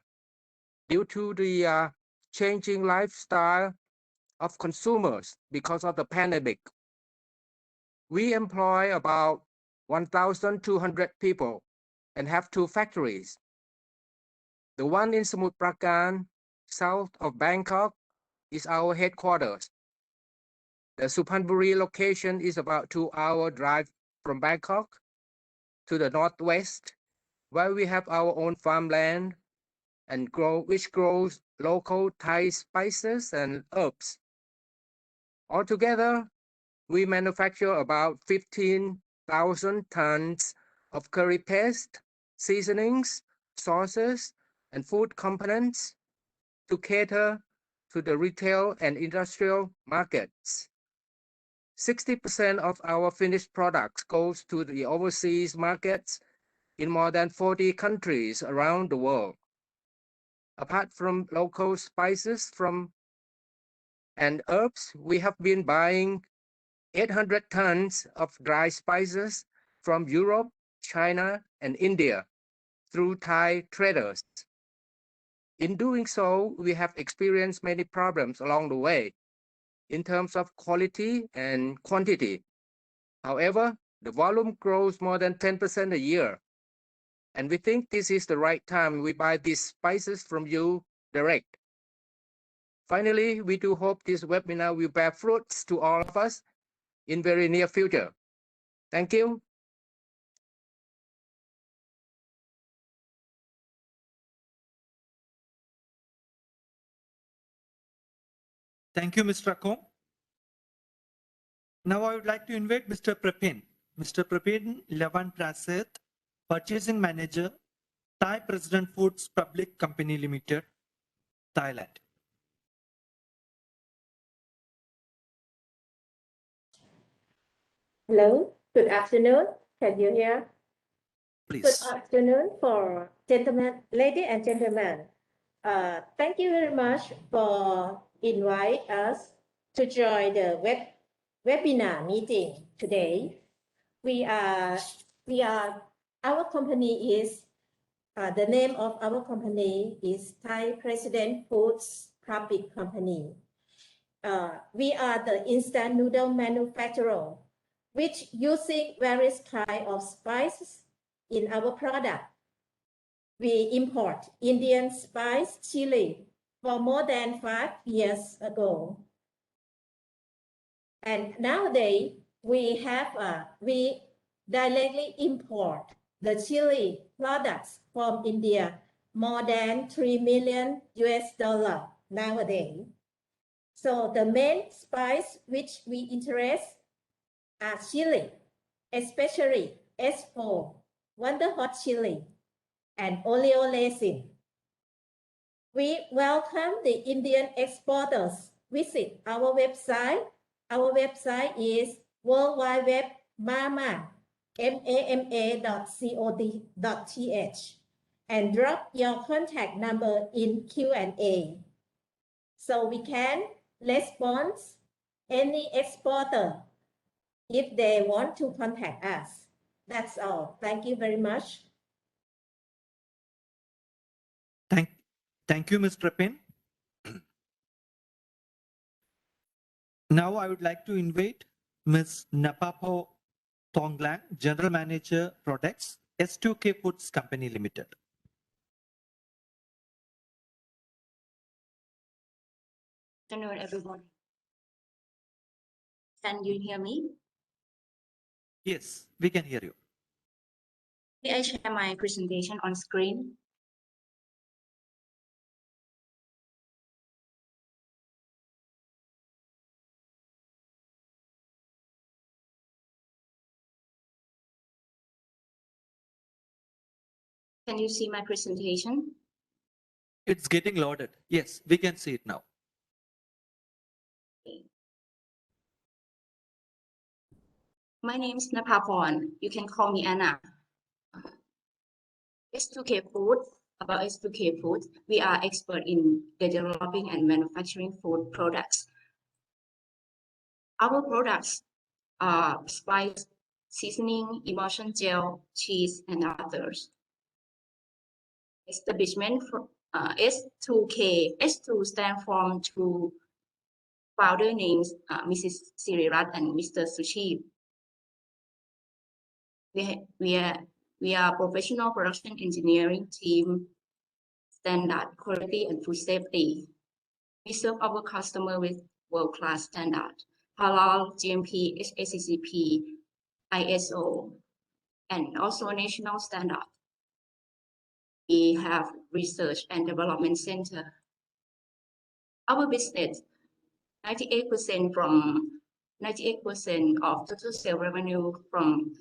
due to the changing lifestyle of consumers because of the pandemic. We employ about 1,200 people and have 2 factories. The one in Samut Prakan, south of Bangkok, is our headquarters. The Suphanburi location is about 2-hour drive from Bangkok to the northwest, where we have our own farmland and which grows local Thai spices and herbs. Altogether, we manufacture about 15,000 tons of curry paste, seasonings, sauces, and food components to cater to the retail and industrial markets. 60% of our finished products goes to the overseas markets in more than 40 countries around the world. Apart from local spices and herbs, we have been buying 800 tons of dry spices from Europe, China, and India through Thai traders. In doing so, we have experienced many problems along the way in terms of quality and quantity. However, the volume grows more than 10% a year. And we think this is the right time we buy these spices from you direct. Finally, we do hope this webinar will bear fruits to all of us in very near future. Thank you. Thank you, Mr. Akon. Now I would like to invite Mr. Prapin. Mr. Prapin Levan Praset, Purchasing Manager, Thai President Foods Public Company Limited, Thailand. Hello, good afternoon. Can you hear? Please. Good afternoon for gentlemen, ladies and gentlemen. Thank you very much for inviting us to join the webinar meeting today. Our company is, the name of our company is Thai President Foods Public Company. We are the instant noodle manufacturer, which using various kinds of spices in our product. We import Indian spice chili for more than 5 years ago. And nowadays, we directly import the chili products from India, more than $3 million nowadays. So the main spice which we interest are chili, especially S4, Wonder Hot Chili, and oleoresin. We welcome the Indian exporters visit our website. Our website is worldwideweb.mama.co.th and drop your contact number in Q&A so we can respond any exporter if they want to contact us. That's all. Thank you very much. Thank you, Ms. Prapin. Now I would like to invite Ms. Napapo Thonglang, General Manager Products, S2K Foods Company Limited. Good afternoon, everyone. Can you hear me? Yes, we can hear you. May I share my presentation on screen? Can you see my presentation? It's getting loaded. Yes, we can see it now. Okay. My name is Napaporn. You can call me Anna. S2K Food. About S2K Food, we are expert in developing and manufacturing food products. Our products are spice, seasoning, emulsion gel, cheese, and others. Establishment for S2K. S2 stand for two founder names, Mrs. Sirirat and Mr. Sushi. We are professional production engineering team, standard quality and food safety. We serve our customer with world-class standard, halal, GMP, HACCP, ISO, and also national standard. We have research and development center. Our business, 98% of total sales revenue from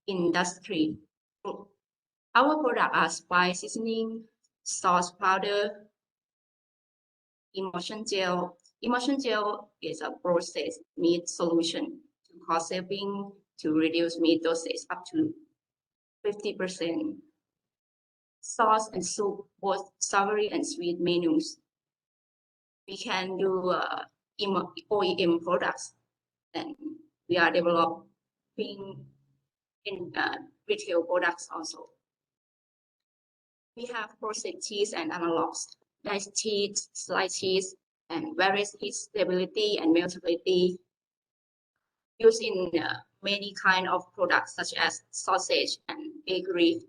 industry. Our products are spice seasoning, sauce powder, emulsion gel. Emulsion gel is a processed meat solution to cost saving to reduce meat dosage up to 50%. Sauce and soup, both savory and sweet menus. We can do OEM products, and we are developing in retail products also. We have processed cheese and analogs, diced cheese, sliced cheese, and various heat stability and meltability used in many kind of products such as sausage and bakery.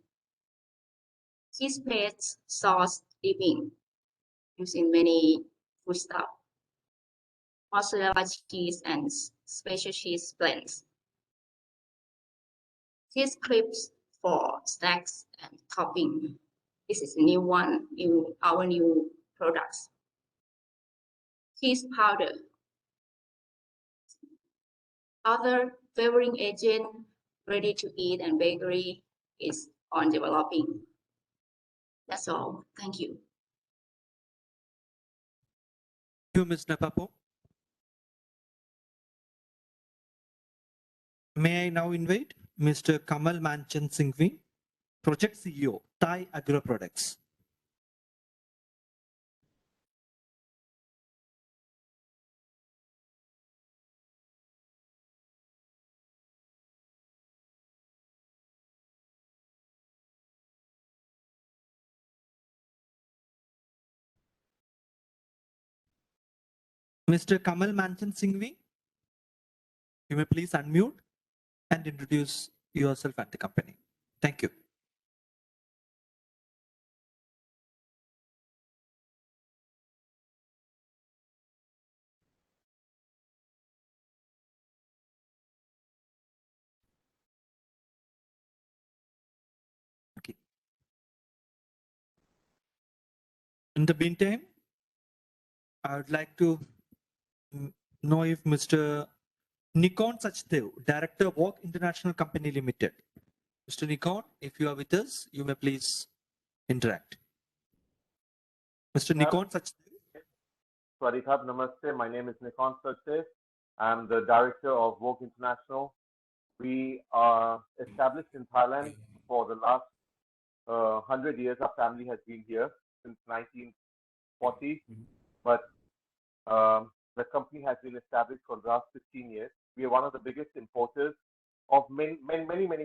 Cheese paste, sauce, dipping used in many foodstuff. Mozzarella cheese and special cheese blends. Cheese clips for snacks and topping. This is a new one, our new products. Cheese powder. Other flavoring agent, ready to eat and bakery is on developing. That's all. Thank you. Thank you, Ms. Napapo. May I now invite Mr. Kamal Manchan Singhvi, Project CEO, Thai Agro Products. Mr. Kamal Manchan Singhvi, you may please unmute and introduce yourself and the company. Thank you. Okay. In the meantime, I would like to know if Mr. Nikon Sachdev, Director, Walk International Company Limited. Mr. Nikon, if you are with us, you may please interact. Mr. Nikon Sachdev. Swadikap, Namaste. My name is Nikon Sachdev. I'm the Director of Vogue International. We are established in Thailand for the last 100 years. Our family has been here since 1940, but the company has been established for the last 15 years. We are one of the biggest importers of many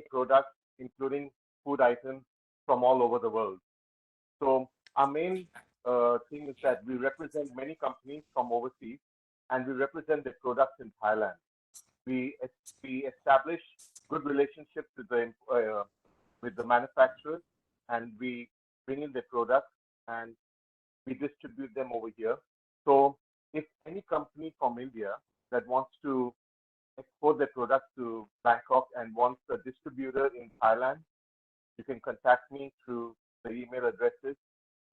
products, including food items from all over the world. So our main thing is that we represent many companies from overseas, and we represent their products in Thailand. We establish good relationships with the manufacturers, and we bring in their products and we distribute them over here. So if any company from India that wants to export their products to Bangkok and wants a distributor in Thailand, you can contact me through the email addresses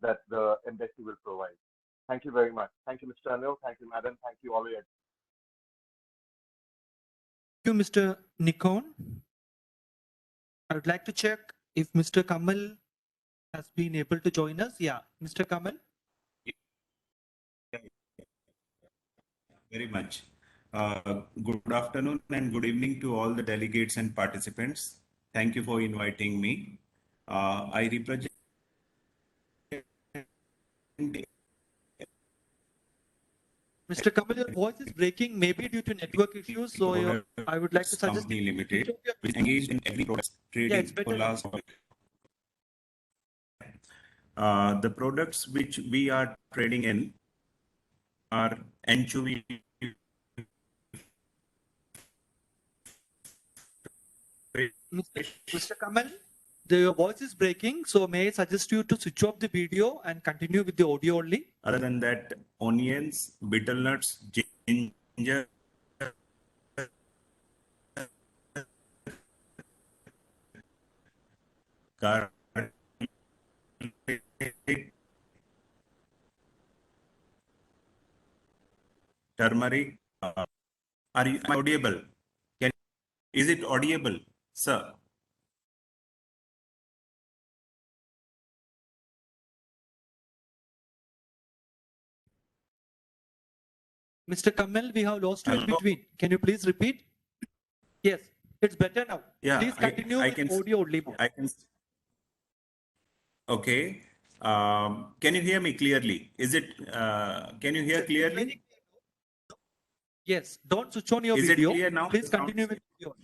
that the embassy will provide. Thank you very much. Thank you, Mr. Anil. Thank you, Madam. Thank you, all of you. Thank you, Mr. Nikon. I would like to check if Mr. Kamal has been able to join us. Yeah, Mr. Kamal. Very much. Good afternoon and good evening to all the delegates and participants. Thank you for inviting me. I represent Mr. Kamal, your voice is breaking, maybe due to network issues. So I would like to suggest Company Limited, which engaged in every product trading for last. The products which we are trading in are anchovy. Mr. Kamal, your voice is breaking, so may I suggest you to switch off the video and continue with the audio only? Other than that, onions, betel nuts, ginger, garlic, turmeric. Are you audible? Is it audible, sir? Mr. Kamal, we have lost you in Hello? between. Can you please repeat? Yes, it's better now. Yeah, Please continue I with can. audio only mode. I can. Okay. Can you hear me clearly? Is it? Can you hear It's very clearly? clear. Yes, don't switch on your Is it video. clear now? Please The sound continue is with video.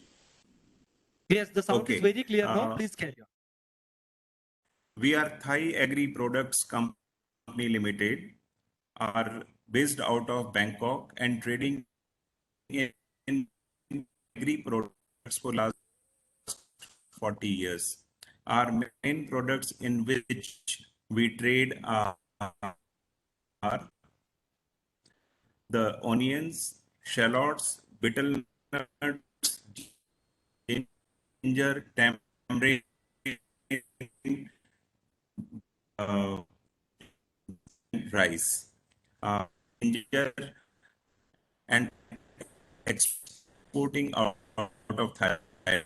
Yes, the sound is okay. very clear now. Please carry on. We are Thai Agri Products Company Limited, are based out of Bangkok and trading in agri products for last 40 years. Our main products in which we trade are the onions, shallots, bitter nuts, ginger, tamarind, uh, rice, ginger, and exporting out of Thailand.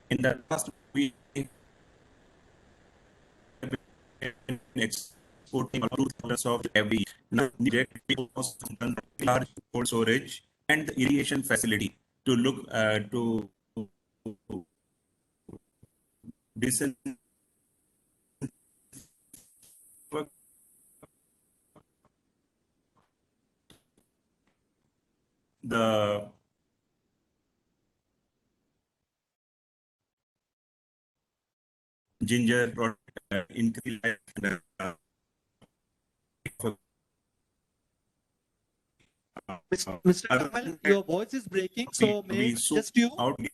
In the past, we have been exporting $2,000 of every now large cold storage and the irrigation facility to look to disinfect the ginger product, increase Mr. Kamal, your voice is breaking, so may I suggest you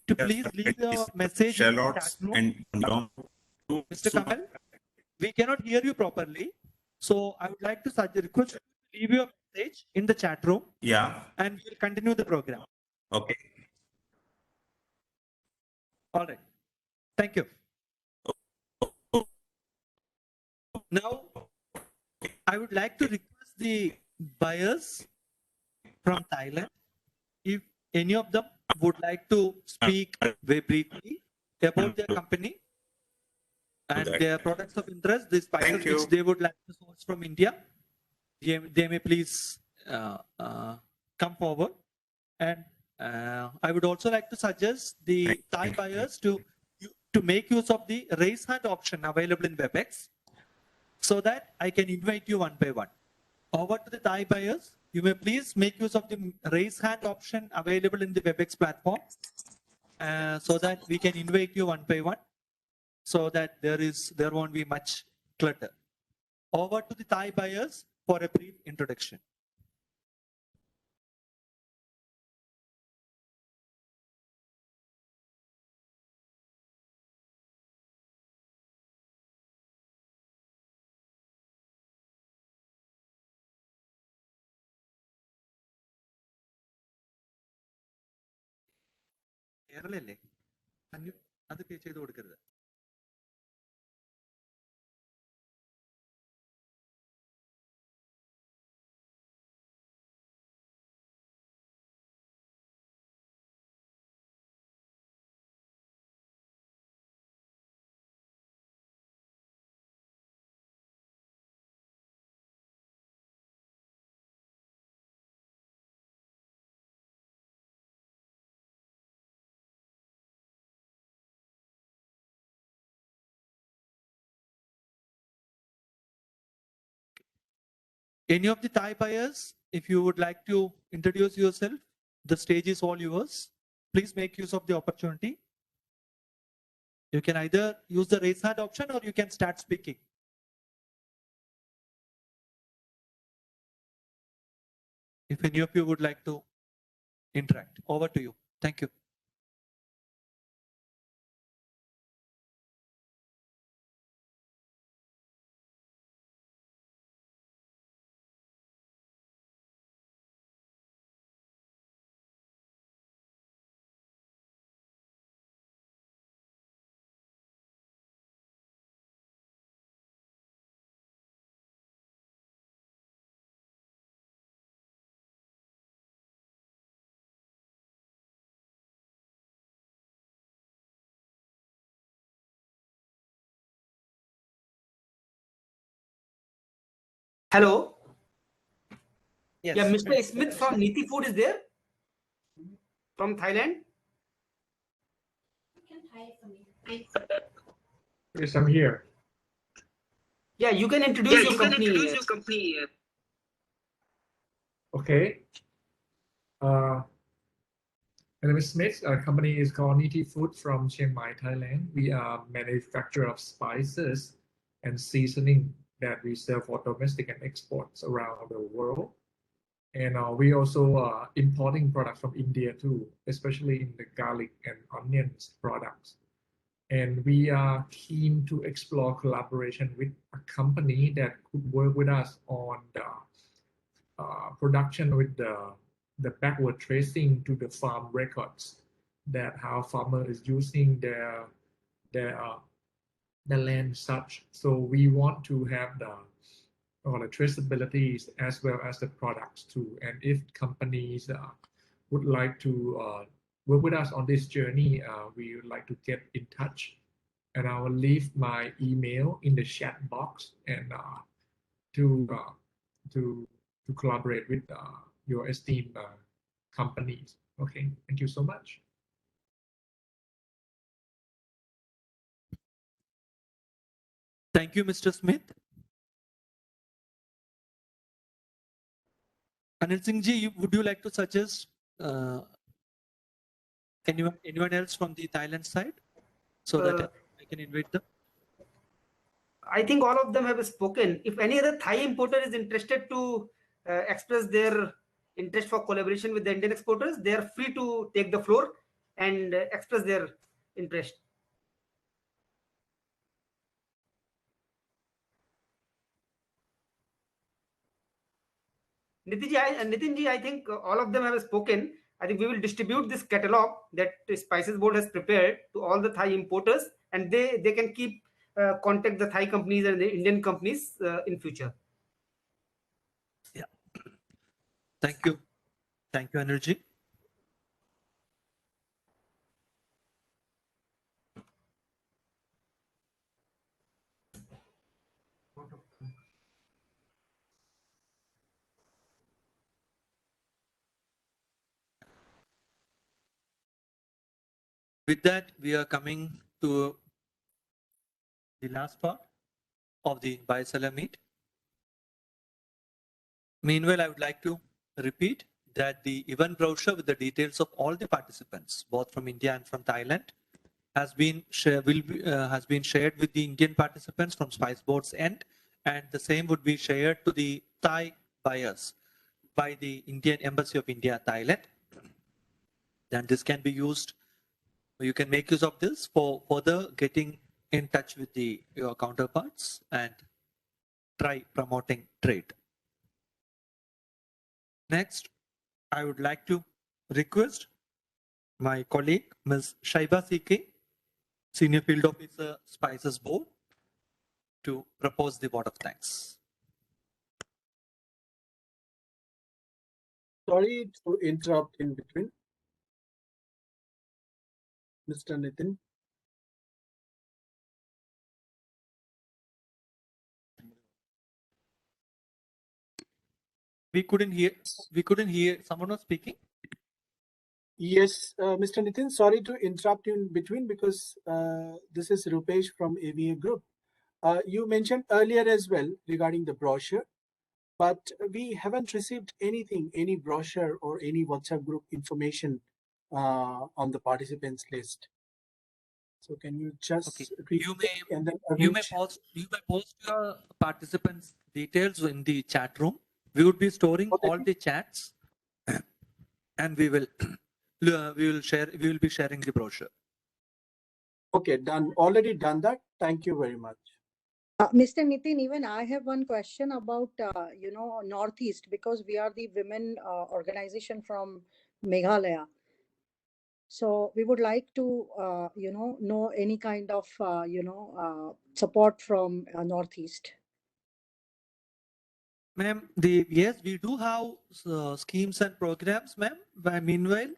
to please leave your message in the chat shallots room. and Mr. Kamal, we cannot hear you properly, so I would like to request you to leave your message in the chat room. Yeah. And we'll continue the program. Okay. All right. Thank you. Now, I would like to request the buyers from Thailand, if any of them would like to speak very briefly about their company and their products of interest, the spices which they would like to source from India, they may please come forward. And I would also like to suggest the Thai buyers to make use of the raise hand option available in WebEx, so that I can invite you one by one. Over to the Thai buyers, you may please make use of the raise hand option available in the WebEx platform, so that we can invite you one by one, so that there won't be much clutter. Over to the Thai buyers for a brief introduction. കേരളല്ലേ അത് പേ ചെയ്ത് കൊടുക്കരുത്. Any of the Thai buyers, if you would like to introduce yourself, the stage is all yours. Please make use of the opportunity. You can either use the raise hand option or you can start speaking. If any of you would like to interact, over to you. Thank you. Hello. Yes. Yeah, Mr. Smith from Niti Food is there? From Thailand? Yes, I'm here. Yeah, you can introduce your company. Okay. My name is Smith. Our company is called Niti Food from Chiang Mai, Thailand. We are manufacturer of spices and seasoning that we sell for domestic and exports around the world. And we also are importing products from India too, especially in the garlic and onions products. And we are keen to explore collaboration with a company that could work with us on the production with the backward tracing to the farm records, that how farmer is using their land such. So we want to have the traceabilities as well as the products too. And if companies would like to work with us on this journey, we would like to get in touch. And I will leave my email in the chat box and to collaborate with your esteemed companies. Okay, thank you so much. Thank you, Mr. Smith. Anil Singh ji, would you like to suggest anyone else from the Thailand side so that I can invite them? I think all of them have spoken. If any other Thai importer is interested to express their interest for collaboration with the Indian exporters, they are free to take the floor and express their interest. Nitin ji, I think all of them have spoken. I think we will distribute this catalog that Spices Board has prepared to all the Thai importers, and they can keep contact the Thai companies and the Indian companies in future. Yeah. Thank you. Thank you, Anil ji. With that, we are coming to the last part of the buy-seller meet. Meanwhile, I would like to repeat that the event brochure with the details of all the participants, both from India and from Thailand, has been shared with the Indian participants from Spice Board's end, and the same would be shared to the Thai buyers by the Indian Embassy of India, Thailand. Then this can be used. You can make use of this for further getting in touch with your counterparts and try promoting trade. Next, I would like to request my colleague, Ms. Shaiba CK, Senior Field Officer, Spices Board, to propose the vote of thanks. Sorry to interrupt in between. Mr. Nitin. We couldn't hear. Someone was speaking. Yes, Mr. Nitin, sorry to interrupt you in between because this is Rupesh from AVA Group. You mentioned earlier as well regarding the brochure, but we haven't received anything, any brochure or any WhatsApp group information on the participants list. So can you just You may post your participants' details in the chat room. We would be storing all the chats, and we will be sharing the brochure. Okay, done. Already done that. Thank you very much. Mr. Nitin, even I have one question about, Northeast, because we are the women organization from Meghalaya. So we would like to, know any kind of, support from Northeast. Ma'am, yes, we do have schemes and programs, ma'am. Meanwhile,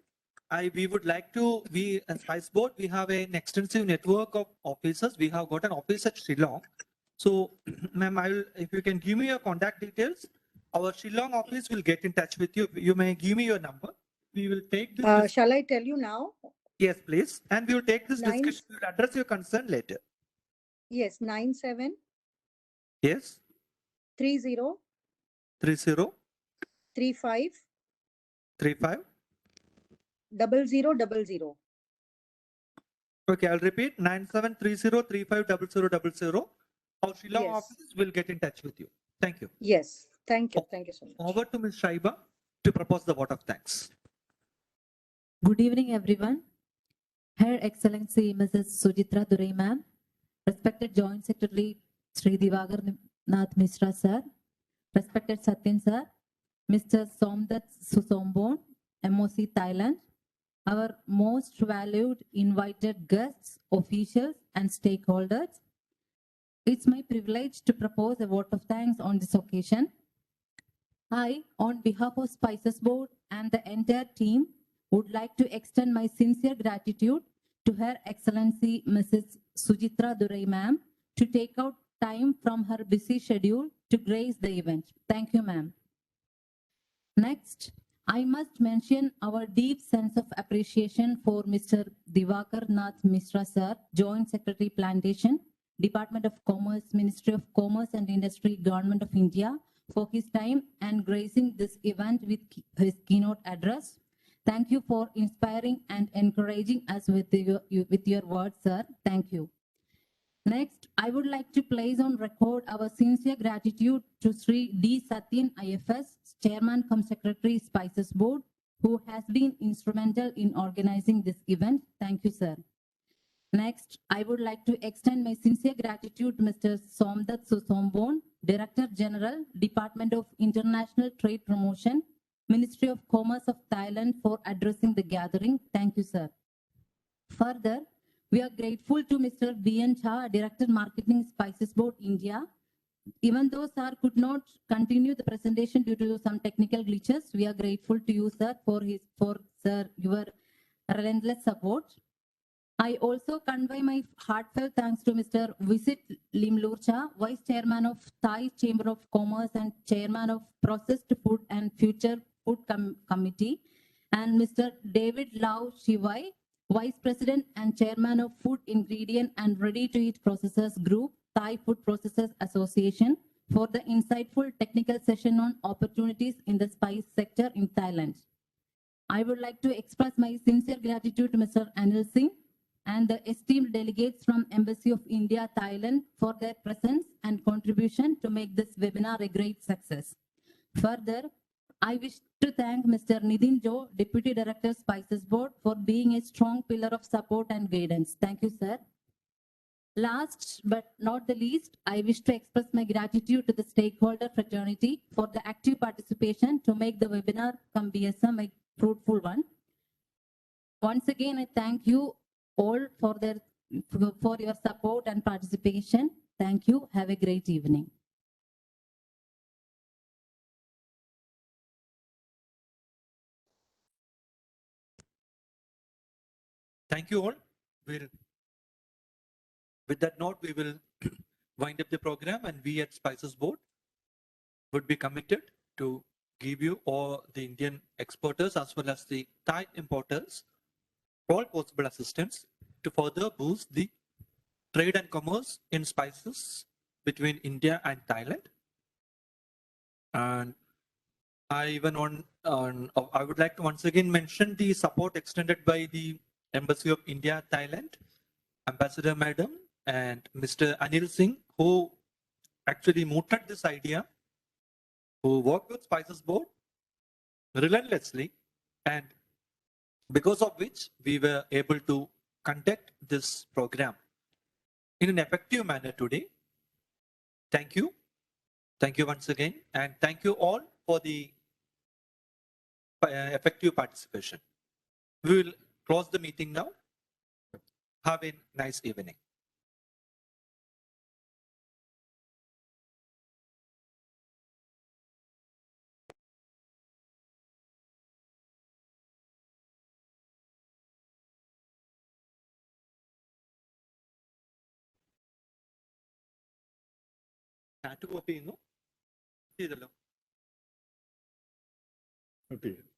we would like to, as Spice Board, we have an extensive network of officers. We have got an office at Shillong. So, ma'am, if you can give me your contact details, our Shillong office will get in touch with you. You may give me your number. We will take this. Shall I tell you now? Yes, please. And we will take this Nine, discussion. We will address your concern later. yes, 97 Yes. 30 30 35 35. 0000. Okay, I'll repeat 9730350000. Our Shillong Yes. office will get in touch with you. Thank you. Yes. Thank you. Thank you so much. Over to Ms. Shaiba to propose the vote of thanks. Good evening, everyone. Her Excellency Mrs. Sujitra Durai ma'am, respected Joint Secretary Sri Divagar Nath Mishra sir, respected Satyan sir, Mr. Somdat Susombon, MOC Thailand, our most valued invited guests, officials, and stakeholders. It's my privilege to propose a vote of thanks on this occasion. I, on behalf of Spices Board and the entire team, would like to extend my sincere gratitude to Her Excellency Mrs. Sujitra Durai ma'am to take out time from her busy schedule to grace the event. Thank you, ma'am. Next, I must mention our deep sense of appreciation for Mr. Divakar Nath Mishra sir, Joint Secretary Plantation, Department of Commerce, Ministry of Commerce and Industry, Government of India, for his time and gracing this event with his keynote address. Thank you for inspiring and encouraging us with your words, sir. Thank you. Next, I would like to place on record our sincere gratitude to Sri D. Satyan IFS, Chairman cum Secretary Spices Board, who has been instrumental in organizing this event. Thank you, sir. Next, I would like to extend my sincere gratitude to Mr. Somdat Susombon, Director General, Department of International Trade Promotion, Ministry of Commerce of Thailand, for addressing the gathering. Thank you, sir. Further, we are grateful to Mr. B.N. Cha, Director Marketing Spices Board India. Even though sir could not continue the presentation due to some technical glitches, we are grateful to you, sir, for your relentless support. I also convey my heartfelt thanks to Mr. Visit Limlurcha, Vice Chairman of Thai Chamber of Commerce and Chairman of Processed Food and Future Food Committee, and Mr. David Lau Shivai, Vice President and Chairman of Food Ingredient and Ready-to-Eat Processors Group, Thai Food Processors Association, for the insightful technical session on opportunities in the spice sector in Thailand. I would like to express my sincere gratitude to Mr. Anil Singh and the esteemed delegates from Embassy of India, Thailand, for their presence and contribution to make this webinar a great success. Further, I wish to thank Mr. Nidin Jo, Deputy Director, Spices Board, for being a strong pillar of support and guidance. Thank you, sir. Last but not the least, I wish to express my gratitude to the stakeholder fraternity for the active participation to make the webinar come BSM a fruitful one. Once again, I thank you all for your support and participation. Thank you. Have a great evening. Thank you all. With that note, we will wind up the program, and we at Spices Board would be committed to give you all the Indian exporters as well as the Thai importers all possible assistance to further boost the trade and commerce in spices between India and Thailand. And I would like to once again mention the support extended by the Embassy of India, Thailand, Ambassador Madam, and Mr. Anil Singh, who actually mooted this idea, who worked with Spices Board relentlessly, and because of which we were able to conduct this program in an effective manner today. Thank you. Thank you once again, and thank you all for the effective participation. We will close the meeting now. Have a nice evening. Chat copy ചെയ്യുന്നു ചെയ്തല്ലോ. Okay.